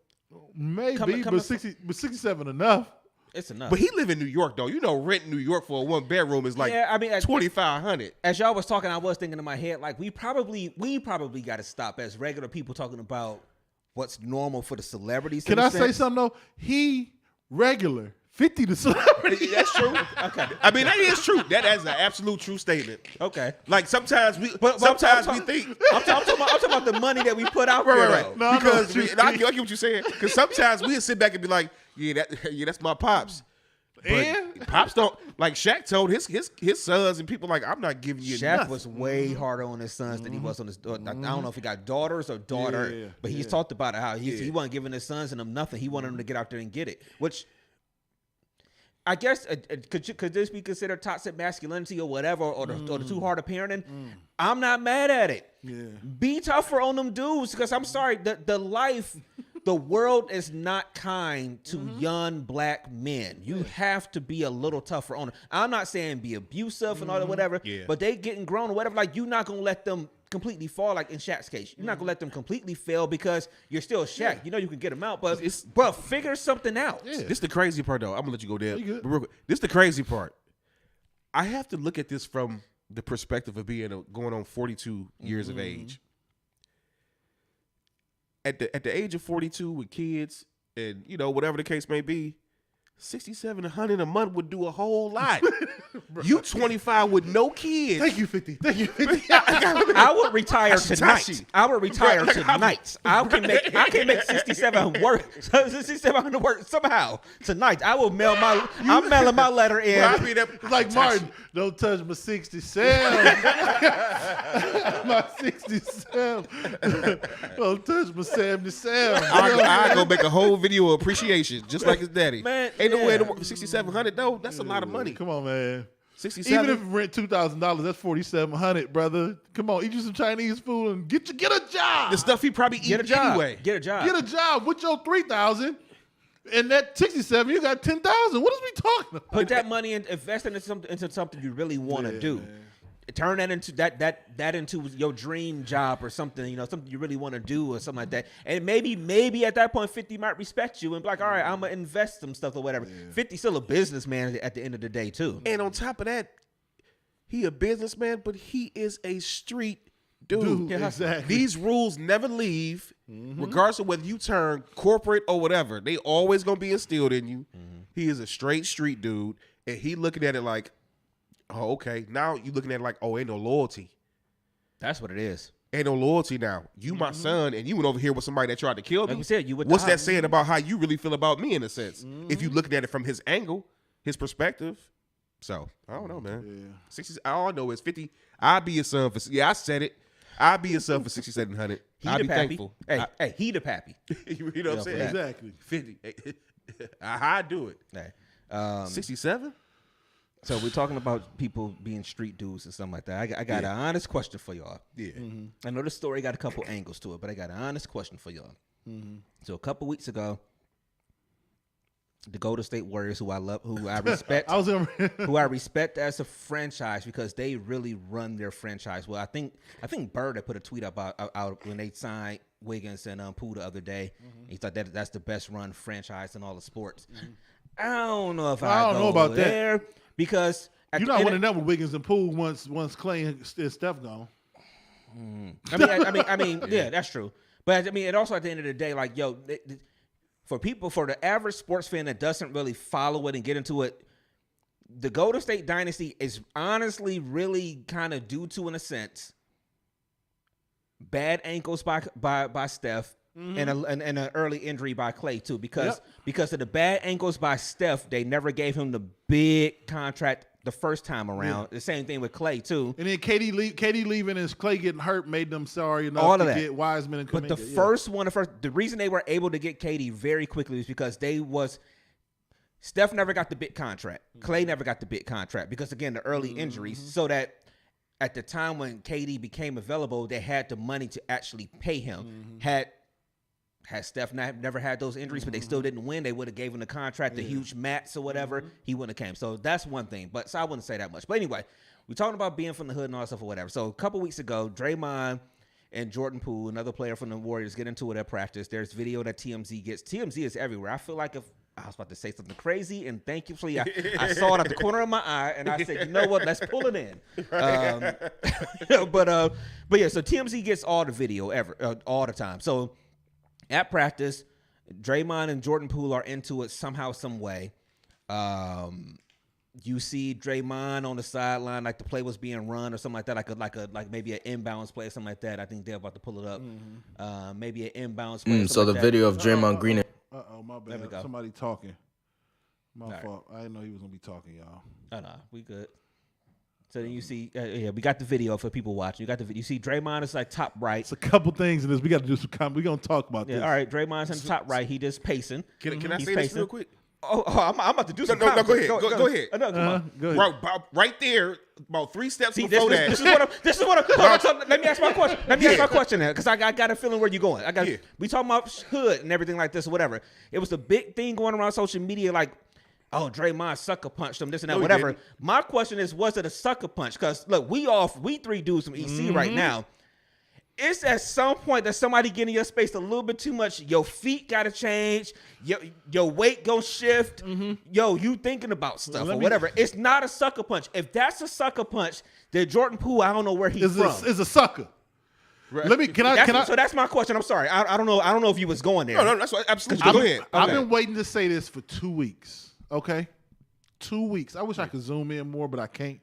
Maybe, but 67 enough. It's enough. But he live in New York though. Rent in New York for a 1-bedroom is like $2,500. As y'all was talking, I was thinking in my head, like we probably got to stop as regular people talking about what's normal for the celebrities. Can I say something though? He regular 50 the celebrity. That's true. Okay. I mean that is true. That is an absolute true statement. Okay. Like sometimes we think I'm talking about the money that we put out there. Right. No, because I get what you're saying. Because sometimes we sit back and be like, that's my pops. But pops don't like Shaq told his sons and people like, I'm not giving you Shaq nothing. was way harder on his sons than he was on his daughter. I don't know if he got daughters or daughter, but he's talked about it, how he wasn't giving his sons and them nothing. He wanted them to get out there and get it, which I guess could this be considered toxic masculinity or whatever, or the too hard of parenting? I'm not mad at it. Yeah. Be tougher on them dudes, because I'm sorry, the world is not kind to young black men. You have to be a little tougher on them. I'm not saying be abusive and all that whatever, but they getting grown or whatever. Like, you're not gonna let them completely fall, like in Shaq's case. You're not gonna let them completely fail because you're still Shaq. You know you can get them out, but figure something out. Yeah. This is the crazy part though. I'm gonna let you go there. But real quick, this is the crazy part. I have to look at this from the perspective of being going on 42 years of age. At the age of 42 with kids and whatever the case may be, $6,700 a month would do a whole lot. You 25 with no kids. Thank you, 50. Thank you, 50. I would retire tonight. I would retire tonight. I can make 6700 work somehow tonight. I will mail my. I'm mailing my letter in. It's like Martin. Don't touch my 67. My 67. Don't touch my 77. I go make a whole video of appreciation, just like his daddy. Man, ain't no way to work $6,700 though. That's a lot of money. Come on, man. 67. Even if you rent $2,000, that's $4,700, brother. Come on, eat you some Chinese food and get a job. The stuff he probably eat anyway. Get a job. Get a job with your $3,000, and that 67, you got $10,000. What is we talking about? Put that money in, invest into something you really want to do. Man. Turn that into that into your dream job or something, something you really want to do or something like that. And maybe at that point 50 might respect you and be like, all right, I'm gonna invest some stuff or whatever. 50's still a businessman at the end of the day too. And on top of that, he a businessman, but he is a street dude. Exactly. These rules never leave, regardless of whether you turn corporate or whatever. They always gonna be instilled in you. He is a straight street dude, and he looking at it like, oh, okay. Now you looking at it like, oh, ain't no loyalty. That's what it is. Ain't no loyalty now. You my son, and you went over here with somebody that tried to kill me. Like we said, you would What's die. that saying about how you really feel about me in a sense? If you looking at it from his angle, his perspective. So, I don't know, man. Yeah. 60, all I know is 50. I'll be a son for, I said it. I'll be a son for 6,700. I'll be thankful. Hey, he the pappy. You know what I'm saying? Exactly. 50. How I do it. Hey, 67? so we're talking about people being street dudes and something like that. I got an honest question for y'all. Yeah. I know this story got a couple angles to it, but I got an honest question for y'all. So a couple weeks ago, the Golden State Warriors, who I love, who I respect, who I respect as a franchise because they really run their franchise well. I think Bird had put a tweet out when they signed Wiggins and Poole the other day. He thought that's the best run franchise in all the sports. I don't know if I don't know about there because you're not winning that with Wiggins and Poole once Clay and Steph gone. I mean, yeah, that's true. But I mean, it also at the end of the day, like, yo, for the average sports fan that doesn't really follow it and get into it, the Golden State dynasty is honestly really kind of due to, in a sense, bad ankles by Steph. And an early injury by Clay too, because of the bad ankles by Steph, they never gave him the big contract the first time around. The same thing with Clay too. And then KD leaving and Clay getting hurt made them sorry enough to get Wiseman and Kuminga. But the reason they were able to get KD very quickly was because Steph never got the big contract. Clay never got the big contract because again the early injuries, so that at the time when KD became available, they had the money to actually pay him. Had Steph never had those injuries, but they still didn't win, they would have gave him the contract, the huge max or whatever, he wouldn't have came. So that's one thing. But so I wouldn't say that much. But anyway, we're talking about being from the hood and all that stuff or whatever. So a couple weeks ago, Draymond and Jordan Poole, another player from the Warriors, get into it at practice. There's video that TMZ gets. TMZ is everywhere. I feel like if I was about to say something crazy, and thankfully I saw it at the corner of my eye, and I said, you know what, let's pull it in. But yeah, so TMZ gets all the video all the time. So at practice, Draymond and Jordan Poole are into it somehow, some way. You see Draymond on the sideline, like the play was being run or something like that, like maybe an inbounds play or something like that. I think they're about to pull it up. Maybe an inbounds play. So the video of Draymond Green. My bad. Somebody talking. My fault. I didn't know he was gonna be talking, y'all. Oh no, we good. So then you see, we got the video for people watching. You got the video. You see Draymond is like top right. It's a couple things in this. We got to do some. We're gonna talk about this. All right, Draymond's in the top right. He just pacing. Can I say this real quick? Oh, I'm about to do some. No, go ahead. Go ahead. No, come on. Go ahead. Right there, about 3 steps See, before that. This is what I'm. Let me ask my question. Ask my question now, because I got a feeling where you're going. We talking about hood and everything like this or whatever. It was a big thing going around social media, like, oh, Draymond sucker punched him, this and that, whatever. Didn't. My question is, was it a sucker punch? Because look, we 3 dudes from EC right now. It's at some point that somebody getting your space a little bit too much. Your feet got to change. Your weight gonna shift. Yo, you thinking about stuff or whatever. It's not a sucker punch. If that's a sucker punch, then Jordan Poole, I don't know where he's from. Is a sucker. Right. So that's my question. I'm sorry. I don't know if you was going there. No, that's what, absolutely. Go ahead. I've been waiting to say this for 2 weeks. Okay, 2 weeks. I wish I could zoom in more, but I can't.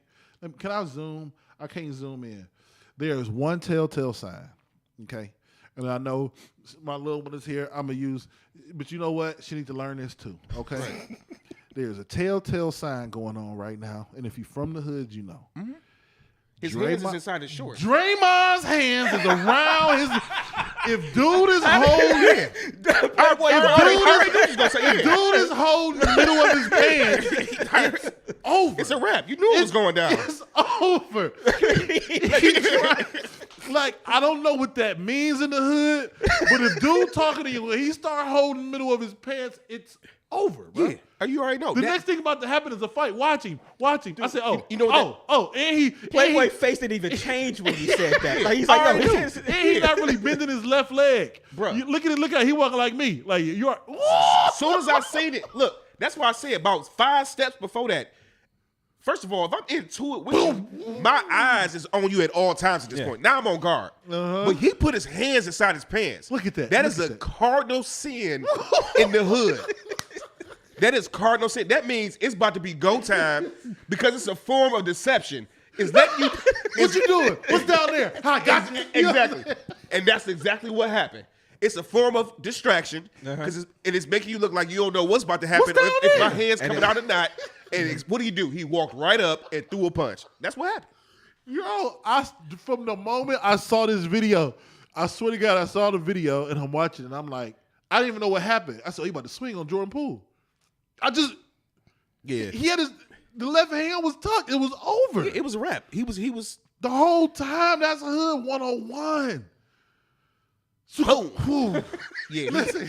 Can I zoom? I can't zoom in. There is one telltale sign. Okay, and I know my little one is here. I'm gonna use, but you know what? She needs to learn this too. Okay, there's a telltale sign going on right now, and if you're from the hood, you know. Mm-hmm. His hands is inside his shorts. Draymond's hands is around his. If dude is holding, dude is holding the middle of his pants, it's over. It's a wrap. You knew it was going down. It's over. Like, I don't know what that means in the hood, but if dude talking to you, when he start holding the middle of his pants, it's over, bro. Yeah. You already know. The next thing about to happen is a fight. Watch him. Dude, I said, you know and he Playboy face didn't even change when he said that. Like, he's like, no, and he's not really bending his left leg, bro. Look at it. He walking like me. Like you are. As soon as I seen it, look. That's why I said about 5 steps before that. First of all, if I'm into it with you, my eyes is on you at all times at this point. Now I'm on guard. But he put his hands inside his pants. Look at that. That is a cardinal sin in the hood. That is cardinal sin. That means it's about to be go time because it's a form of deception. Is that you? What you doing? What's down there? I got you. Exactly. And that's exactly what happened. It's a form of distraction because it's making you look like you don't know what's about to happen if my hand's coming out or not. And what do? He walked right up and threw a punch. That's what happened. Yo, from the moment I saw this video, I swear to God, I saw the video and I'm watching and I'm like, I didn't even know what happened. I said, he about to swing on Jordan Poole. He had the left hand was tucked. It was over. Yeah, it was a wrap. He was the whole time. That's a hood 101. Yeah, listen,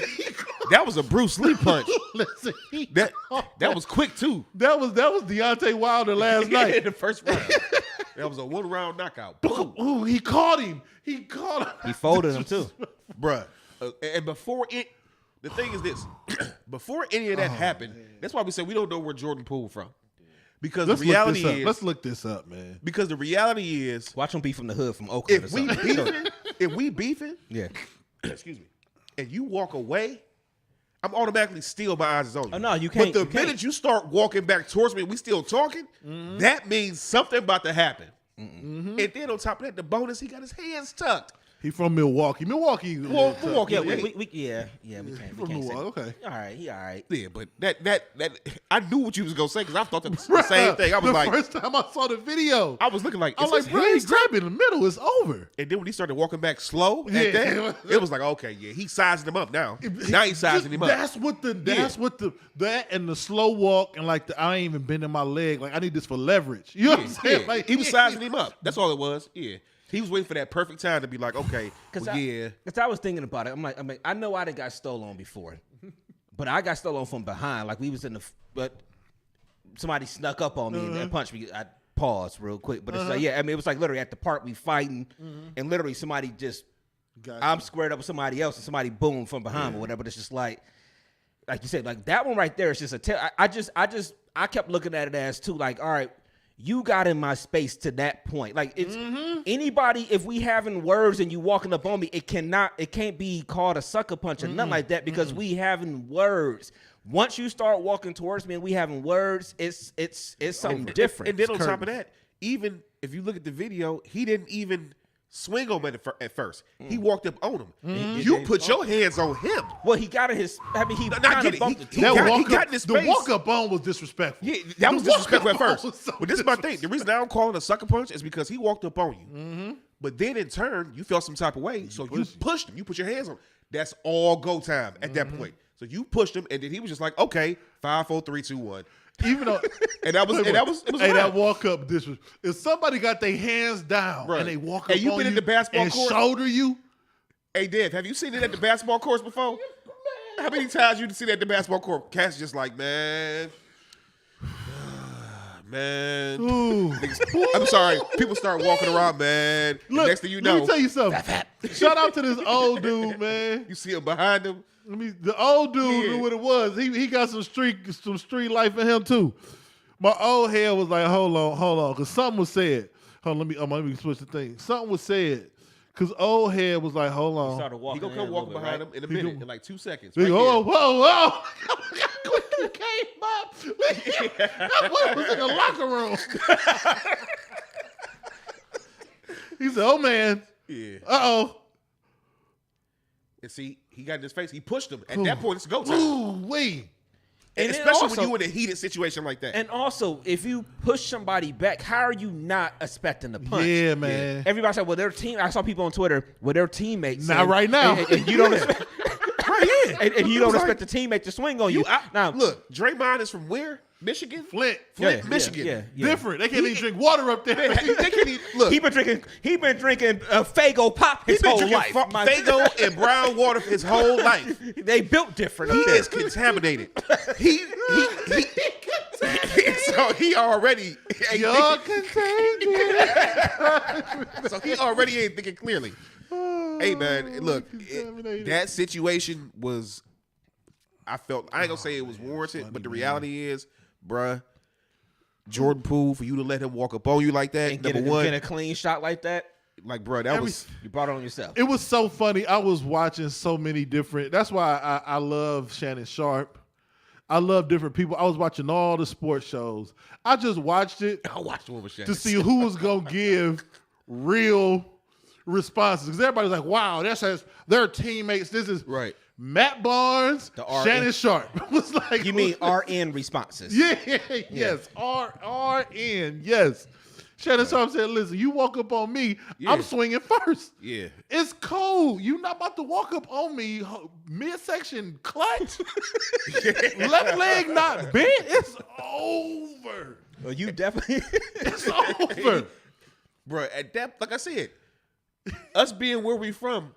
that was a Bruce Lee punch. Listen, that was quick too. That was Deontay Wilder last night in the first round. That was a 1-round knockout. Ooh, he caught him. He folded him too, bruh. And before it, the thing is this: before any of that happened, that's why we said we don't know where Jordan Poole from. Because the reality is, let's look this up, man. Because the reality is, watch him be from the hood, from Oakland. If we beefing, yeah. Excuse me, and you walk away, I'm automatically still my eyes is on you. Oh no, you can't. But the minute you start walking back towards me, and we still talking. That means something about to happen. And then on top of that, the bonus, he got his hands tucked. He from Milwaukee. Milwaukee. Yeah, we can't. From Milwaukee. Okay. All right. Yeah, but that I knew what you was gonna say because I thought that was the same thing. I was like, first time I saw the video, I was looking like, I was like, bro, he's grabbing in the middle. It's over. And then when he started walking back slow, it was like, okay, yeah, he's sizing him up now. Now he's sizing him up. That and the slow walk and like I ain't even bending my leg. Like I need this for leverage. You know what I'm saying? Yeah. Like he was sizing him up. That's all it was. Yeah. He was waiting for that perfect time to be like, okay, Because I was thinking about it. I'm like, I know I done got stolen on before, but I got stolen from behind. Like we was but somebody snuck up on me and punched me. I paused real quick, but it's like, it was like literally at the park we fighting, and literally somebody just, I'm squared up with somebody else, and somebody boom from behind or whatever. But it's just like you said, like that one right there is just a tell. I kept looking at it as too, like, all right. You got in my space to that point. Like it's anybody, if we having words and you walking up on me, it can't be called a sucker punch or nothing like that because we having words. Once you start walking towards me and we having words, it's something different. And then on top of that, even if you look at the video, he didn't even swing on him at first. He walked up on him. You put your hands on him. Well, he got in his. I mean, he kind of bumped he got in his space. The walk up on was disrespectful. Yeah, that was disrespectful at first. But this is my thing. The reason I don't call it a sucker punch is because he walked up on you. But then in turn, you felt some type of way, so you pushed him. You put your hands on him. That's all go time at that point. So you pushed him, and then he was just like, okay, 5, 4, 3, 2, 1. Even though, that walk up if somebody got their hands down and they walk up and you been in the basketball court, shoulder you. Hey, Dev, have you seen it at the basketball courts before? How many times you seen it at the basketball court? Cass just like, man. I'm sorry. People start walking around, man. Look, next thing you know, let me tell you something. Shout out to this old dude, man. You see him behind him. The old dude knew what it was. He got some street life in him too. My old head was like, hold on, because something was said. Hold on, let me switch the thing. Something was said. Because old head was like, hold on. He gonna come walking behind him in a minute, in like 2 seconds. Whoa. quick he came up. That boy was in the locker room. He said, "Oh man, Yeah. uh-oh." And see, he got in his face. He pushed him. At that point, it's go time. Ooh, wait. And especially when you in a heated situation like that. And also, if you push somebody back, how are you not expecting the punch? Yeah, man. Everybody said, well, their team. I saw people on Twitter with their teammates. Not right now. And you don't expect. Right, yeah. And you don't expect the teammate to swing on you. Now, look, Draymond is from where? Michigan? Flint, Michigan. Yeah. Different. They can't even drink water up there. They can't even, look. He been drinking Faygo Pop his whole life. Faygo and brown water his whole life. They built different. He is contaminated. He so he already You're contagious. so he already ain't thinking clearly. Hey man, look, that situation was. I ain't gonna say it was warranted, but the reality is, bruh, Jordan Poole, for you to let him walk up on you like that, And number one, get a clean shot like that. like, bruh, that was. You brought it on yourself. It was so funny. I was watching so many different. That's why I love Shannon Sharp. I love different people. I was watching all the sports shows. I just watched it I watched one with Shannon. to see who was gonna give real responses, because everybody's like, "Wow, that's their teammates." This is Right. Matt Barnes, Shannon Sharp. Was like, You mean RN responses? Yeah, yes, RN, yes. Shannon Sharp said, "Listen, you walk up on me, I'm swinging first. Yeah. It's cold. You not about to walk up on me midsection clutch. Left leg not bent. It's over. Well, you definitely. It's over." Bruh, at that, like I said, us being where we from,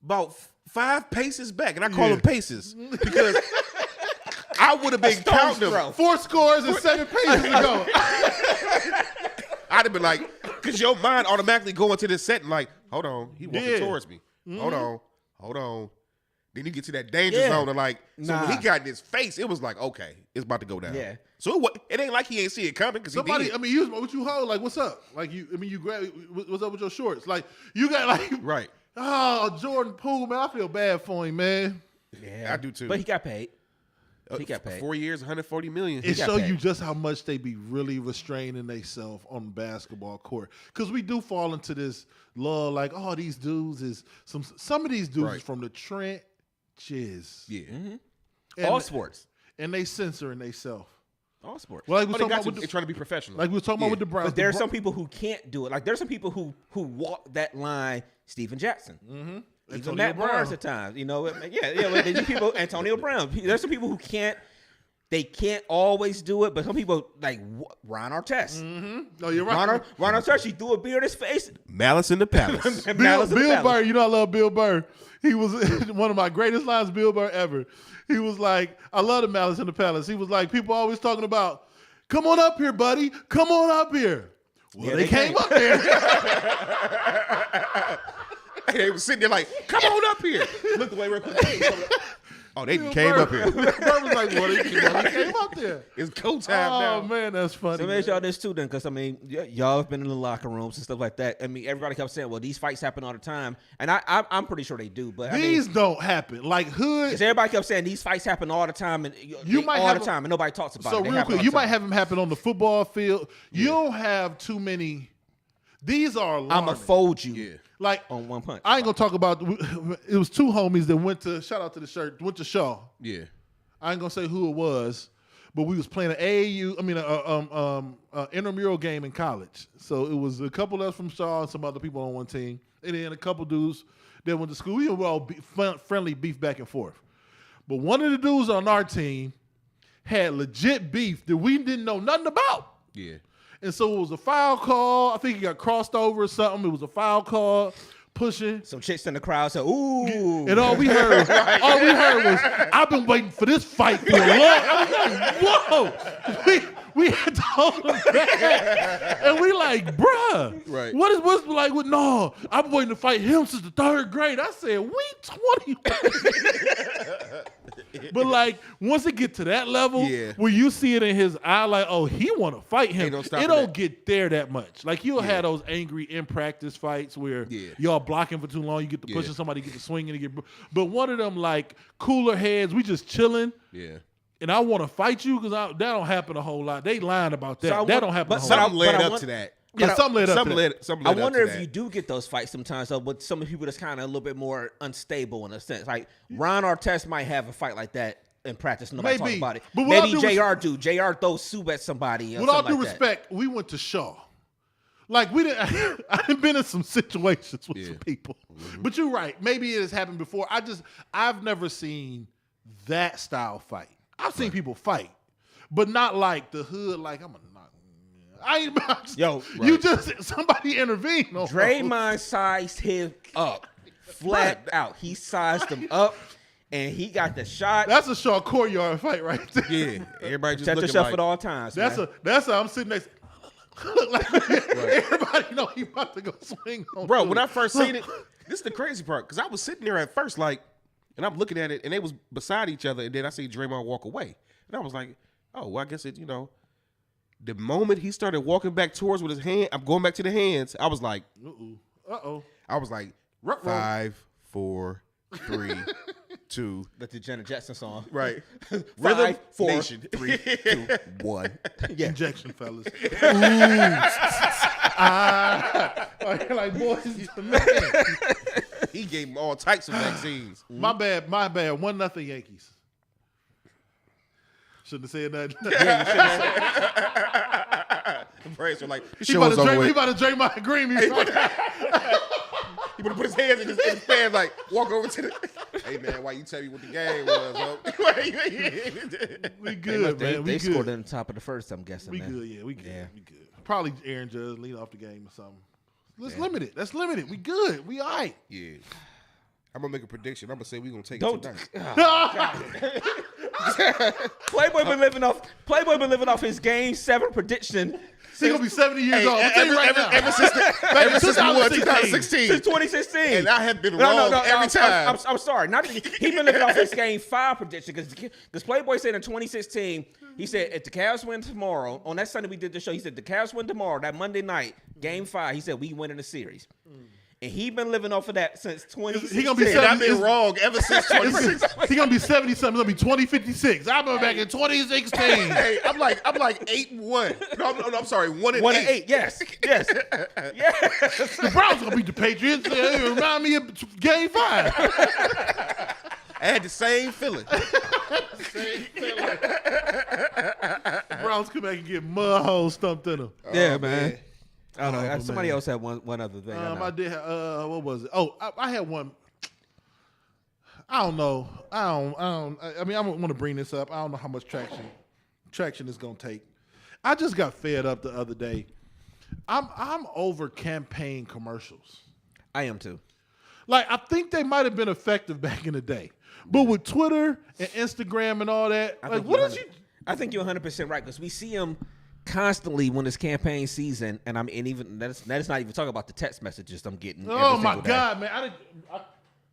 about 5 paces back, and I call them paces because I would have been counting them. 4 scores and 7 paces ago. I'd have been like, because your mind automatically go into this setting like, hold on, he walking towards me. Hold on. Then you get to that danger zone and like, so when he got in his face, it was like, okay, it's about to go down. Yeah. So it ain't like he ain't see it coming because he did. I mean, you what you hold, like, what's up? Like, you grab, what's up with your shorts? Like, you got like, Right. Oh, Jordan Poole, man, I feel bad for him, man. Yeah, I do too. But he got paid. He got paid. 4 years, $140 million. It got show paid. you just how much they be really restraining themselves on the basketball court. Because we do fall into this lull, like, oh, these dudes is some of these dudes is from the trenches. Yeah. And, All sports. and they censoring themselves. All sports. Well, like we They talking got about to. with They're trying to be professional. like we was talking about with the Browns. But there's some people who can't do it. Like there's some people who walk that line. Steven Jackson, even Antonio Matt Barnes Brown. at times. You know, yeah. But there's people. Antonio Brown. There's some people who can't. They can't always do it, but some people like Ron Artest. No, you're right. Ron Artest, he threw a beer in his face. Malice in the Palace. Bill Burr, you know I love Bill Burr. He was one of my greatest lines, Bill Burr, ever. He was like, I love the Malice in the Palace. He was like, people always talking about, come on up here, buddy. Come on up here. Well, they came up there. They was sitting there like, come on up here. Looked away real quick. Oh, they came up here. Burr was like, well, they came up there. It's go time now. Oh, man, that's funny. So make y'all this too then, because I mean, y'all have been in the locker rooms and stuff like that. I mean, everybody kept saying, well, these fights happen all the time. And I'm pretty sure they do. But These don't happen. Like hood. because everybody kept saying these fights happen all the time and You might all have the time and nobody talks about So it. They real happen all quick, the you time. might have them happen on the football field. You don't have too many. These are alarming. I'ma fold you Like on one punch. I ain't gonna talk about. It was 2 homies that went to. Shout out to the shirt. Went to Shaw. Yeah. I ain't gonna say who it was, but we was playing an AAU. I mean, intramural game in college. So it was a couple of us from Shaw and some other people on one team, and then a couple dudes that went to school. We were all friendly beef back and forth. But one of the dudes on our team had legit beef that we didn't know nothing about. Yeah. And so it was a foul call. I think he got crossed over or something. It was a foul call, pushing. Some chicks in the crowd said, ooh. And all we heard was, I've been waiting for this fight for a long. I was like, whoa. We had told him that. And we like, bruh. Right. What's like, no, I've been waiting to fight him since the 3rd grade. I said, we 20. But like, once it get to that level, where you see it in his eye, like, oh, he want to fight him. It don't get there that much. Like, you'll have those angry in practice fights where y'all blocking for too long, you get to pushing somebody, get to swinging. But one of them, like, cooler heads, we just chilling. Yeah. and I want to fight you because that don't happen a whole lot. They lying about that. So That don't happen a whole lot. Something led up to that. Yeah, something led up to that. I wonder if you do get those fights sometimes, though, with some of the people that's kind of a little bit more unstable in a sense. Like Ron Artest might have a fight like that in practice. Nobody talks about it. But maybe JR do. JR throws soup at somebody. With all due respect, we went to Shaw. Like we didn't. I've been in some situations with some people. Mm-hmm. But you're right. Maybe it has happened before. I've never seen that style fight. I've seen people fight, but not like the hood. Like I'm a. I ain't about you just somebody intervened. Draymond sized him up, flat out. He sized him up, and he got the shot. That's a Shaw courtyard fight right there. Yeah, everybody just protect looking yourself like, at all times. That's how I'm sitting next. Everybody know he about to go swing on. Bro, when I first seen it, this is the crazy part because I was sitting there at first like, and I'm looking at it, and they was beside each other, and then I see Draymond walk away, and I was like, oh, well, I guess it, The moment he started walking back towards with his hand, I'm going back to the hands. I was like, uh-oh. I was like, 5, 4, 3, 2. That's the Janet Jackson song. Right. 5, 4, Nation. 3, 2, 1. Yeah. Injection, fellas. Like boys, man. He gave him all types of vaccines. My bad. 1-0 Yankees. Shouldn't have said nothing. Braves are like, He about to drink my green. He would have put his hands in his pants, like, walk over to the. Hey, man, why you tell me what the game was, huh? We good, man. They scored in the top of the first, I'm guessing. We good, yeah. We good. Probably Aaron Judge lead off the game or something. Let's limit it. We good. We all right. Yeah. I'm going to make a prediction. I'm going to say we're going to take Don't. it tonight. Playboy been living off his Game 7 prediction. He's going to be 70 years old. I'm telling you right now. Ever since we won 2016. Since 2016. And I have been wrong every time. I'm sorry. He been living off his Game 5 prediction because Playboy said in 2016, he said if the Cavs win tomorrow, on that Sunday we did the show, he said the Cavs win tomorrow, that Monday night, Game 5, he said we win in the series. And he been living off of that since 2016. He gonna be 70, I've been wrong ever since 2016. He gonna be 70 something. He's gonna be 2056. I remember back in 2016. Hey, I'm like 8-1. No, I'm sorry, 1-8. Yes. The Browns gonna beat the Patriots. It remind me of Game 5. I had the same feeling. Browns come back and get mud holes stumped in them. Yeah, man. I don't know. Somebody else had one other thing. I did. What was it? Oh, I had one. I don't know. I mean, I want to bring this up. I don't know how much traction it's gonna take. I just got fed up the other day. I'm over campaign commercials. I am too. Like I think they might have been effective back in the day, but with Twitter and Instagram and all that, I think you're 100% right because we see them constantly when it's campaign season, and even that is not even talking about the text messages I'm getting. Oh my God, man!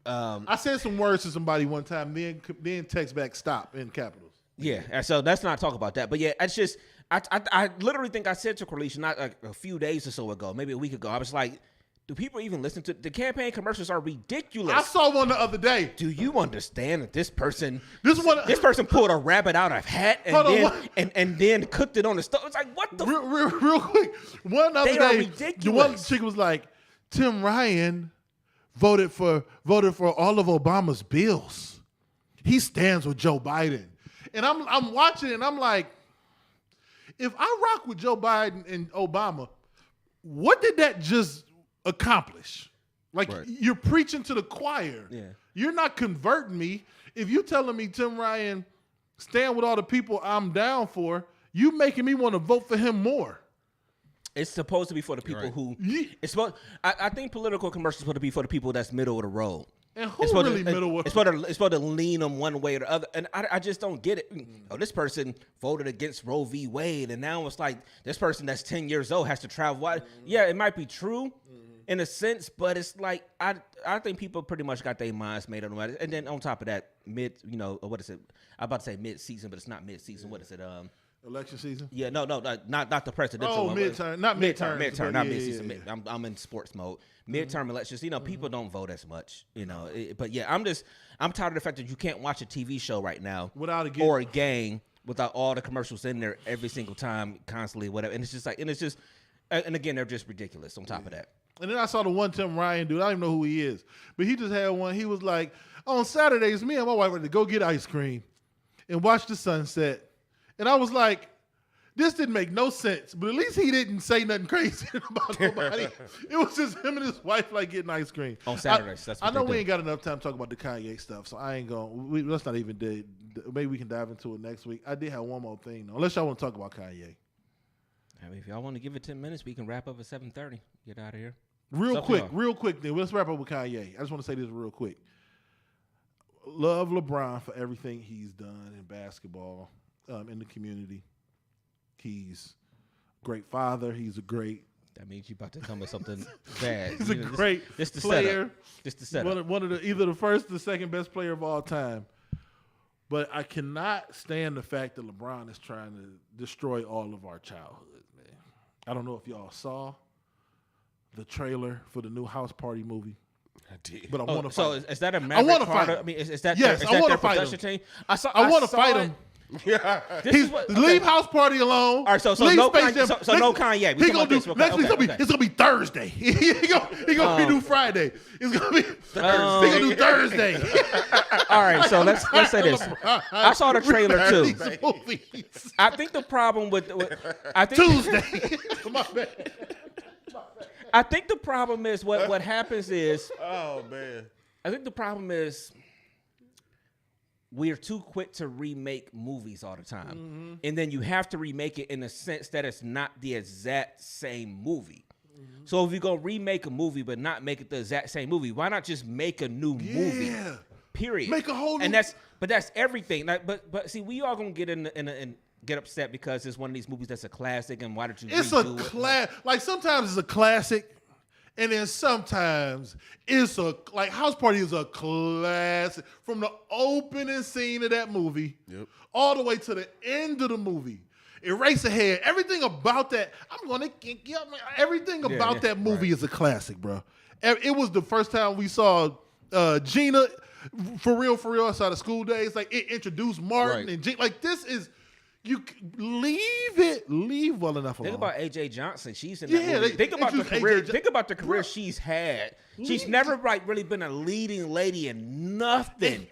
I said some words to somebody one time, then text back stop in capitals. Yeah, and so let's not talk about that. But yeah, it's just I literally think I said to Corliss not like a few days or so ago, maybe a week ago. I was like, do people even listen to the campaign commercials? Are ridiculous. I saw one the other day. Do you understand that this person pulled a rabbit out of a hat and then cooked it on the stove? It's like what the real quick. One other day, the one chick was like, Tim Ryan voted for all of Obama's bills. He stands with Joe Biden, and I'm watching it and I'm like, if I rock with Joe Biden and Obama, what did that just accomplish? Like you're preaching to the choir. Yeah. You're not converting me. If you telling me Tim Ryan stand with all the people I'm down for, you making me want to vote for him more. It's supposed to be for the people who. It's supposed. I think political commercials supposed to be for the people that's middle of the road. And who really middle? It's supposed to lean them one way or the other, and I just don't get it. Oh, this person voted against Roe v. Wade, and now it's like this person that's 10 years old has to travel. Yeah, it might be true in a sense, but it's like I think people pretty much got their minds made up about it. And then on top of that, what is it? I'm about to say mid-season, but it's not mid-season. What is it? Election season? Yeah, no, not the presidential one. Midterm, not midterm. Midterm, not mid-season. Yeah. I'm in sports mode. Midterm elections, people don't vote as much, but yeah, I'm tired of the fact that you can't watch a TV show right now without or a game without all the commercials in there every single time, constantly, whatever. And it's just and again, they're just ridiculous on top of that. And then I saw the one Tim Ryan dude. I don't even know who he is, but he just had one. He was like, on Saturdays, me and my wife went to go get ice cream and watch the sunset. And I was like, this didn't make no sense, but at least he didn't say nothing crazy about nobody. It was just him and his wife getting ice cream. On Saturdays, that's what I know they we do. ain't got enough time to talk about the Kanye stuff, so I ain't going. Let's not even maybe we can dive into it next week. I did have one more thing, though, unless y'all want to talk about Kanye. I mean, if y'all want to give it 10 minutes, we can wrap up at 7:30. Get out of here. Real quick, then. Let's wrap up with Kanye. I just want to say this real quick. Love LeBron for everything he's done in basketball, in the community. He's a great father. He's a great. That means you about to come with something bad. He's a great this player. Just the setup. One of the either the first or the second best player of all time. But I cannot stand the fact that LeBron is trying to destroy all of our childhood, man. I don't know if y'all saw the trailer for the new House Party movie. I did. But I want to So fight him. is that a Maverick I want to Carter? fight him. I mean, is that Yes, their, I want their to fight production him. team? I want to fight it. him. Yeah. Leave House Party alone. All right, so Leave no Space Kanye. Jam. So no Kanye. We He talking gonna about do this. next week's Okay. it's gonna be Thursday. he gonna be do Friday. It's gonna be Thursday. He gonna do Thursday. All right, so let's say this. I saw the trailer too. These movies. I think the problem with I think Tuesday. My bad. I think the problem is what happens is Oh man. I think the problem is we're too quick to remake movies all the time. And then you have to remake it in the sense that it's not the exact same movie. So if you're going to remake a movie but not make it the exact same movie, why not just make a new movie? Period. Make a whole new... And that's everything. Like, but see, we all going to get in get upset because it's one of these movies that's a classic and why don't you It's redo a it? class. Like sometimes it's a classic, and then sometimes it's like House Party is a classic from the opening scene of that movie, all the way to the end of the movie. Eraserhead, everything about that. I'm gonna kick you up, man. Everything about that movie is a classic, bro. It was the first time we saw Gina for real outside of School Days. Like it introduced Martin and Gina. Like this is. You leave well enough alone. Think about AJ Johnson. She's in that movie. Think about the career. Think about the career she's had. She's never really been a leading lady in nothing,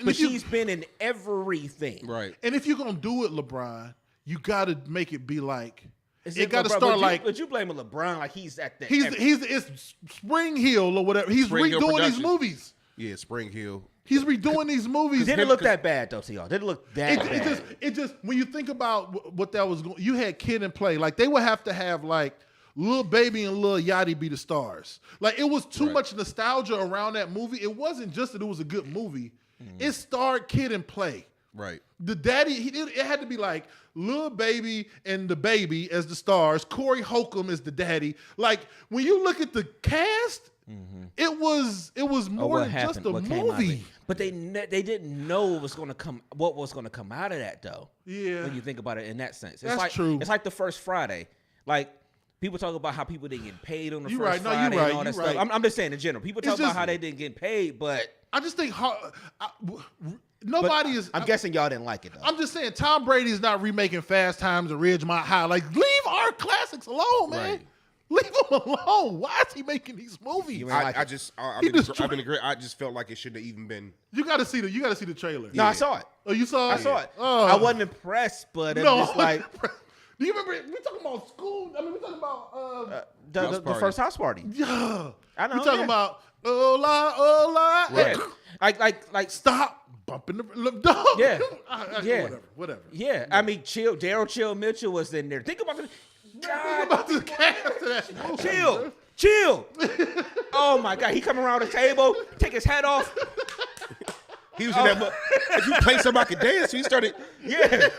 but she's been in everything. Right. And if you're gonna do it, LeBron, you got to make it be like. It got to start like. But you blaming LeBron like he's at that. It's Spring Hill or whatever. He's Spring Hill redoing these Productions. movies. Yeah, Spring Hill. He's redoing these movies. Didn't look that bad though to y'all. Didn't look that bad. It just when you think about what that was going, you had Kid and Play. Like they would have to have like Lil Baby and Lil Yachty be the stars. Like it was too much nostalgia around that movie. It wasn't just that it was a good movie. It starred Kid and Play. Right. The daddy, it had to be like Lil Baby and the baby as the stars. Corey Holcomb is the daddy. Like when you look at the cast, it was more than just a movie. But they didn't know what was going to come out of that though. Yeah. When you think about it in that sense, That's true. It's like the first Friday, like. People talk about how people didn't get paid on the You first right. No, Friday you right. and all that You stuff. right. I'm just saying in general. People talk about how they didn't get paid, but I just think nobody is. I'm guessing y'all didn't like it though. I'm just saying Tom Brady's not remaking Fast Times at Ridgemont High. Like, leave our classics alone, man. Right. Leave them alone. Why is he making these movies? I just felt like it shouldn't have even been. You got to see the trailer. No, I saw it. Oh, you saw it? I saw it. Oh. I wasn't impressed, but it was just like Do you remember? We talking about school. I mean, we talking about the first house party. Yeah, I know. We talking about hola. Yeah. Like Stop bumping the dog. Yeah. Yeah. Whatever. Yeah. I mean, Daryl Mitchell was in there. Think about the Think about the cast of that movie. Chill. Oh my God. He come around the table, take his hat off. He was in that. If you play somebody could dance, he started. Yeah.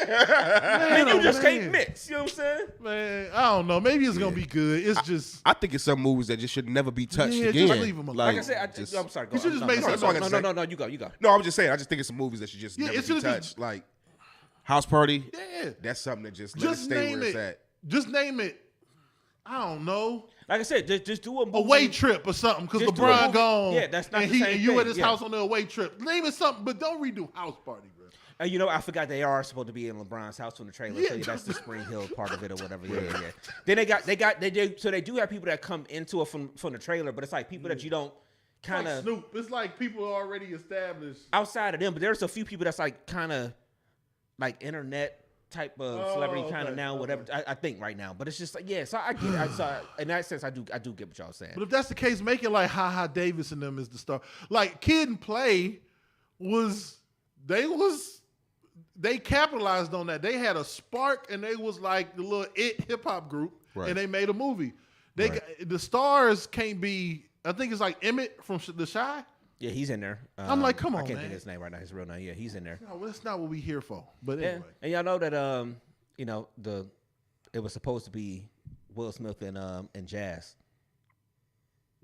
And you just can't mix. You know what I'm saying? Man, I don't know. Maybe it's gonna be good. It's just. I think it's some movies that just should never be touched Yeah, again. just leave 'em alone. Like I said, I'm sorry. Go. You should just make No, something. no, you go. No, I'm just saying. I just think it's some movies that should just Yeah, never it be should've been- touched. Like House party. Yeah. That's something that just let it stay where it's at. Just name it. I don't know. Like I said, just do a movie. Away trip or something because Just do a LeBron movie. gone. Yeah, that's not and the same and you thing. at his Yeah. house on the away trip. Name it something, but don't redo House Party, bro. And you know, I forgot they are supposed to be in LeBron's house on the trailer. Yeah. So that's the Spring Hill part of it or whatever. Yeah. Then they do have people that come into it from the trailer, but it's like people that you don't kind Like of Snoop. It's like people already established. outside of them. But there's a few people that's like kind of like internet type of celebrity kind of now, whatever. I think right now, but it's just like so I get it. So in that sense, I do get what y'all saying. But if that's the case, make it like Ha Davis and them is the star. Like Kid and Play they capitalized on that. They had a spark and they was like the little hip hop group, and they made a movie. The stars can't be. I think it's like Emmett from The Chi. Yeah, he's in there. I'm like, come on, I can't man. think of his name right now. His real name. Yeah, he's in there. No, that's not what we here for. But Yeah, anyway, and y'all know that it was supposed to be Will Smith and Jazz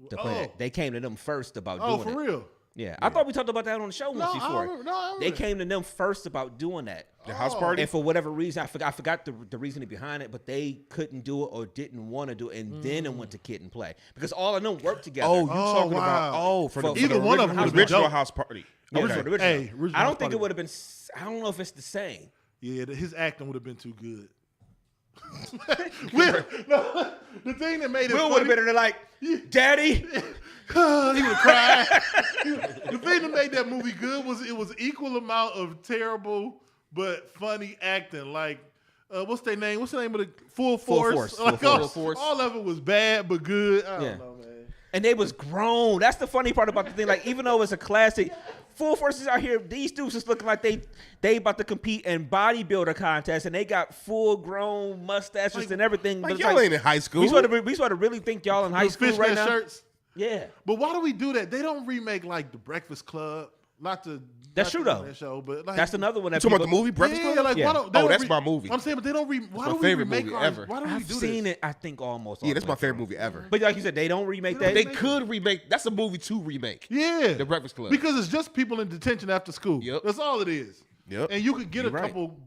to play that. They came to them first about doing it. Oh, for real? Yeah, I thought we talked about that on the show once before. I They came to them first about doing that. The house party. And for whatever reason, I forgot the reasoning behind it, but they couldn't do it or didn't want to do it, and then it went to Kid and Play because all of them worked together. Oh, you talking about for the either one of them the would be original dope. house party. Yeah, Okay. for the original. Hey, original I don't House think it Party. would have been. I don't know if it's the same. Yeah, his acting would have been too good. The thing that made it Will would have funny, been there like, Daddy. he would have cried. The thing that made that movie good was it was equal amount of terrible but funny acting. Like, what's their name? What's the name of the Full Force? Full Force. All of it was bad but good. I don't know, man. And they was grown. That's the funny part about the thing. Like, even though it's a classic, Full Force is out here. These dudes just looking like they about to compete in bodybuilder contests, and they got full grown mustaches and everything. Like But it's y'all ain't in high school. We sort of really think y'all in high school Fishnet right now. shirts. Yeah, But why do we do that? They don't remake like The Breakfast Club. That's true, though. That show, but like, that's another one. That You talking about the people- movie Breakfast yeah, Club? like Yeah. why don't they Oh, don't that's my movie. I'm saying, but they don't. Why my do we favorite remake movie our, ever. Why do we I've do seen this? it. I think almost. Yeah, all that's the my way favorite through. movie ever. But like you said, they don't remake that. They could remake. That's a movie to remake. Yeah, The Breakfast Club. Because it's just people in detention after school. Yep. That's all it is. Yep. And you could get You're a right. couple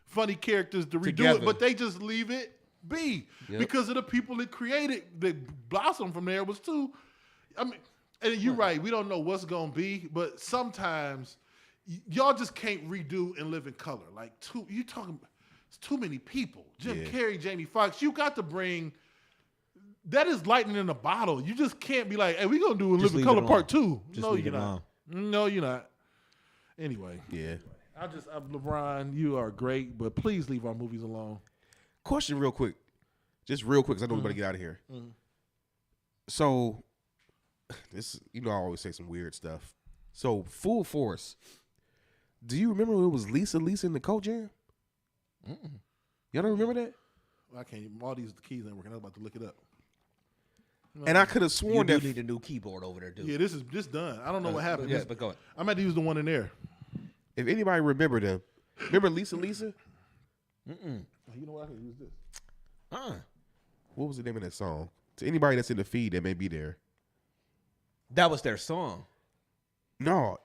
funny characters to redo Together. it, but they just leave it be Yep. because of the people that created that blossomed from there was too. I mean, and you're right. We don't know what's gonna be, but sometimes y'all just can't redo and live in color. Like it's too many people. Jim Yeah. Carrey, Jamie Foxx. You got to bring. That is lightning in a bottle. You just can't be like, hey, we gonna do a Just Live in leave Color it Part alone. 2. Just No, leave you're it not. alone. No, you're not. Anyway, Yeah. LeBron, you are great, but please leave our movies alone. Question real quick. Just real quick, because I know we better get out of here. So, this, I always say some weird stuff. So, Full Force. Do you remember when it was Lisa in the Coat Jam? Y'all don't remember that? I can't even, all these keys ain't working. I was about to look it up. And I could have You sworn do that. need a new keyboard over there, dude. Yeah, this is just done. I don't know what happened. Yeah, but go ahead. I'm about to use the one in there. If anybody remember them, remember Lisa? You know what? I can use this. What was the name of that song? To anybody that's in the feed that may be there. That was their song. No.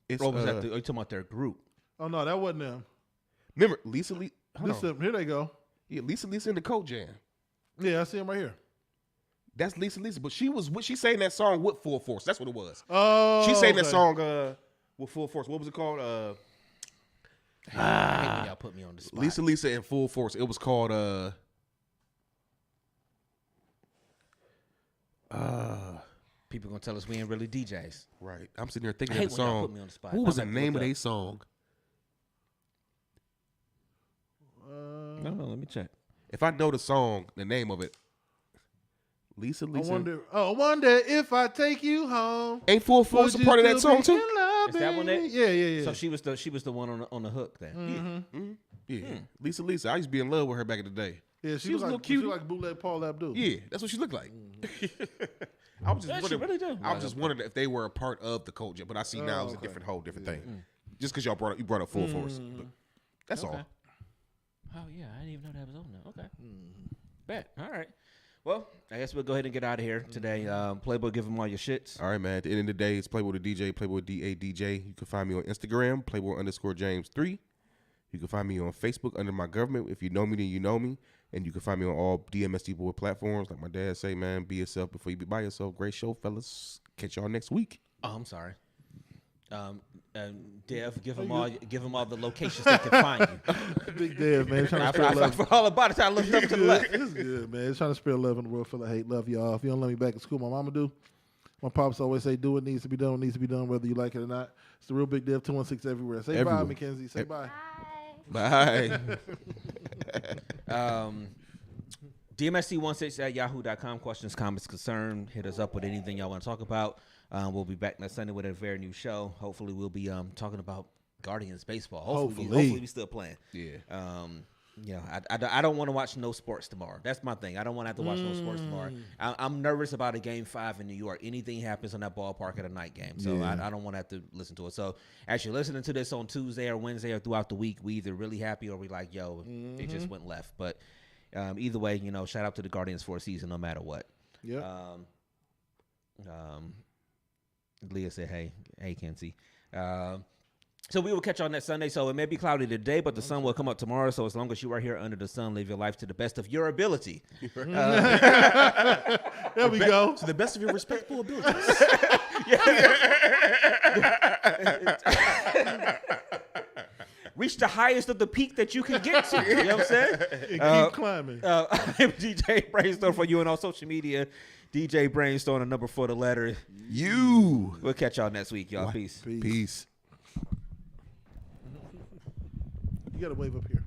It's, Or was that are you talking about their group? Oh no, that wasn't them. remember Lisa? Hold This on. here they go. Yeah, Lisa in the Coat Jam. Yeah, I see them right here. That's Lisa, but she sang that song with Full Force. That's what it was. Oh, She sang that okay. song with Full Force. What was it called? I hate when y'all put me on the spot. Lisa and Full Force. It was called People gonna tell us we ain't really DJs. right. I'm sitting there thinking I of hate the when y'all song. put me on the spot. What was I'm the gonna name of look their up. song? No, let me check. If I know the song, the name of it. Lisa. I wonder if I take you home. Ain't Full Force a part of that song too? Is that one that? Yeah. So she was the one on the hook then. Yeah. Lisa. I used to be in love with her back in the day. Yeah, She was a little She cute. like bootleg Paul Abdul. Yeah, that's what she looked like. I was just Yeah, she wondering. really do. I was just wondering if they were a part of the culture, but I see now it's a whole different thing. Just because you brought up Full Force, but that's all. Oh yeah, I didn't even know that was on there. Okay. Bet. All right. Well, I guess we'll go ahead and get out of here today. Playboy, give them all your shits. All right, man. At the end of the day, it's Playboy the DJ, Playboy DA DJ. You can find me on Instagram, Playboy_James3. You can find me on Facebook under my government. If you know me, then you know me. And you can find me on all DMST Boy platforms. Like my dad say, man, be yourself before you be by yourself. Great show, fellas. Catch y'all next week. Oh, I'm sorry. Dev, give them all the locations they can find you. Big Dev, man. Trying to spread I love. forgot all about it. I looked up to the left. It's good, man. Trying to spread love in the world full of hate. Love y'all. If you don't let me back in school, my mama do. My pops always say, do what needs to be done, what needs to be done, whether you like it or not. It's the real Big Dev 216 everywhere. Say Everywhere. bye, Mackenzie. Say bye. Bye. DMST16@yahoo.com. Questions, comments, concern. Hit us up with anything y'all want to talk about. We'll be back next Sunday with a very new show. Hopefully, we'll be talking about Guardians baseball. Hopefully we still playing. Yeah. I don't want to watch no sports tomorrow. That's my thing. I don't want to have to watch no sports tomorrow. I'm nervous about a Game 5 in New York. Anything happens on that ballpark at a night game. So I don't want to have to listen to it. So as you're listening to this on Tuesday or Wednesday or throughout the week, we either really happy or we like, yo, it just went left. But either way, shout out to the Guardians for a season no matter what. Yeah. Leah said, hey, Kenzie. So we will catch y'all next Sunday. So it may be cloudy today, but the sun will come up tomorrow. So as long as you are here under the sun, live your life to the best of your ability. There we go. To the best of your respectable abilities. Reach the highest of the peak that you can get to. You know what I'm saying? Keep climbing. I'm DJ Brainstorm for you on all social media. DJ Brainstorm, the number 4, the letter U. We'll catch y'all next week, y'all. Peace. Peace. You got to wave up here.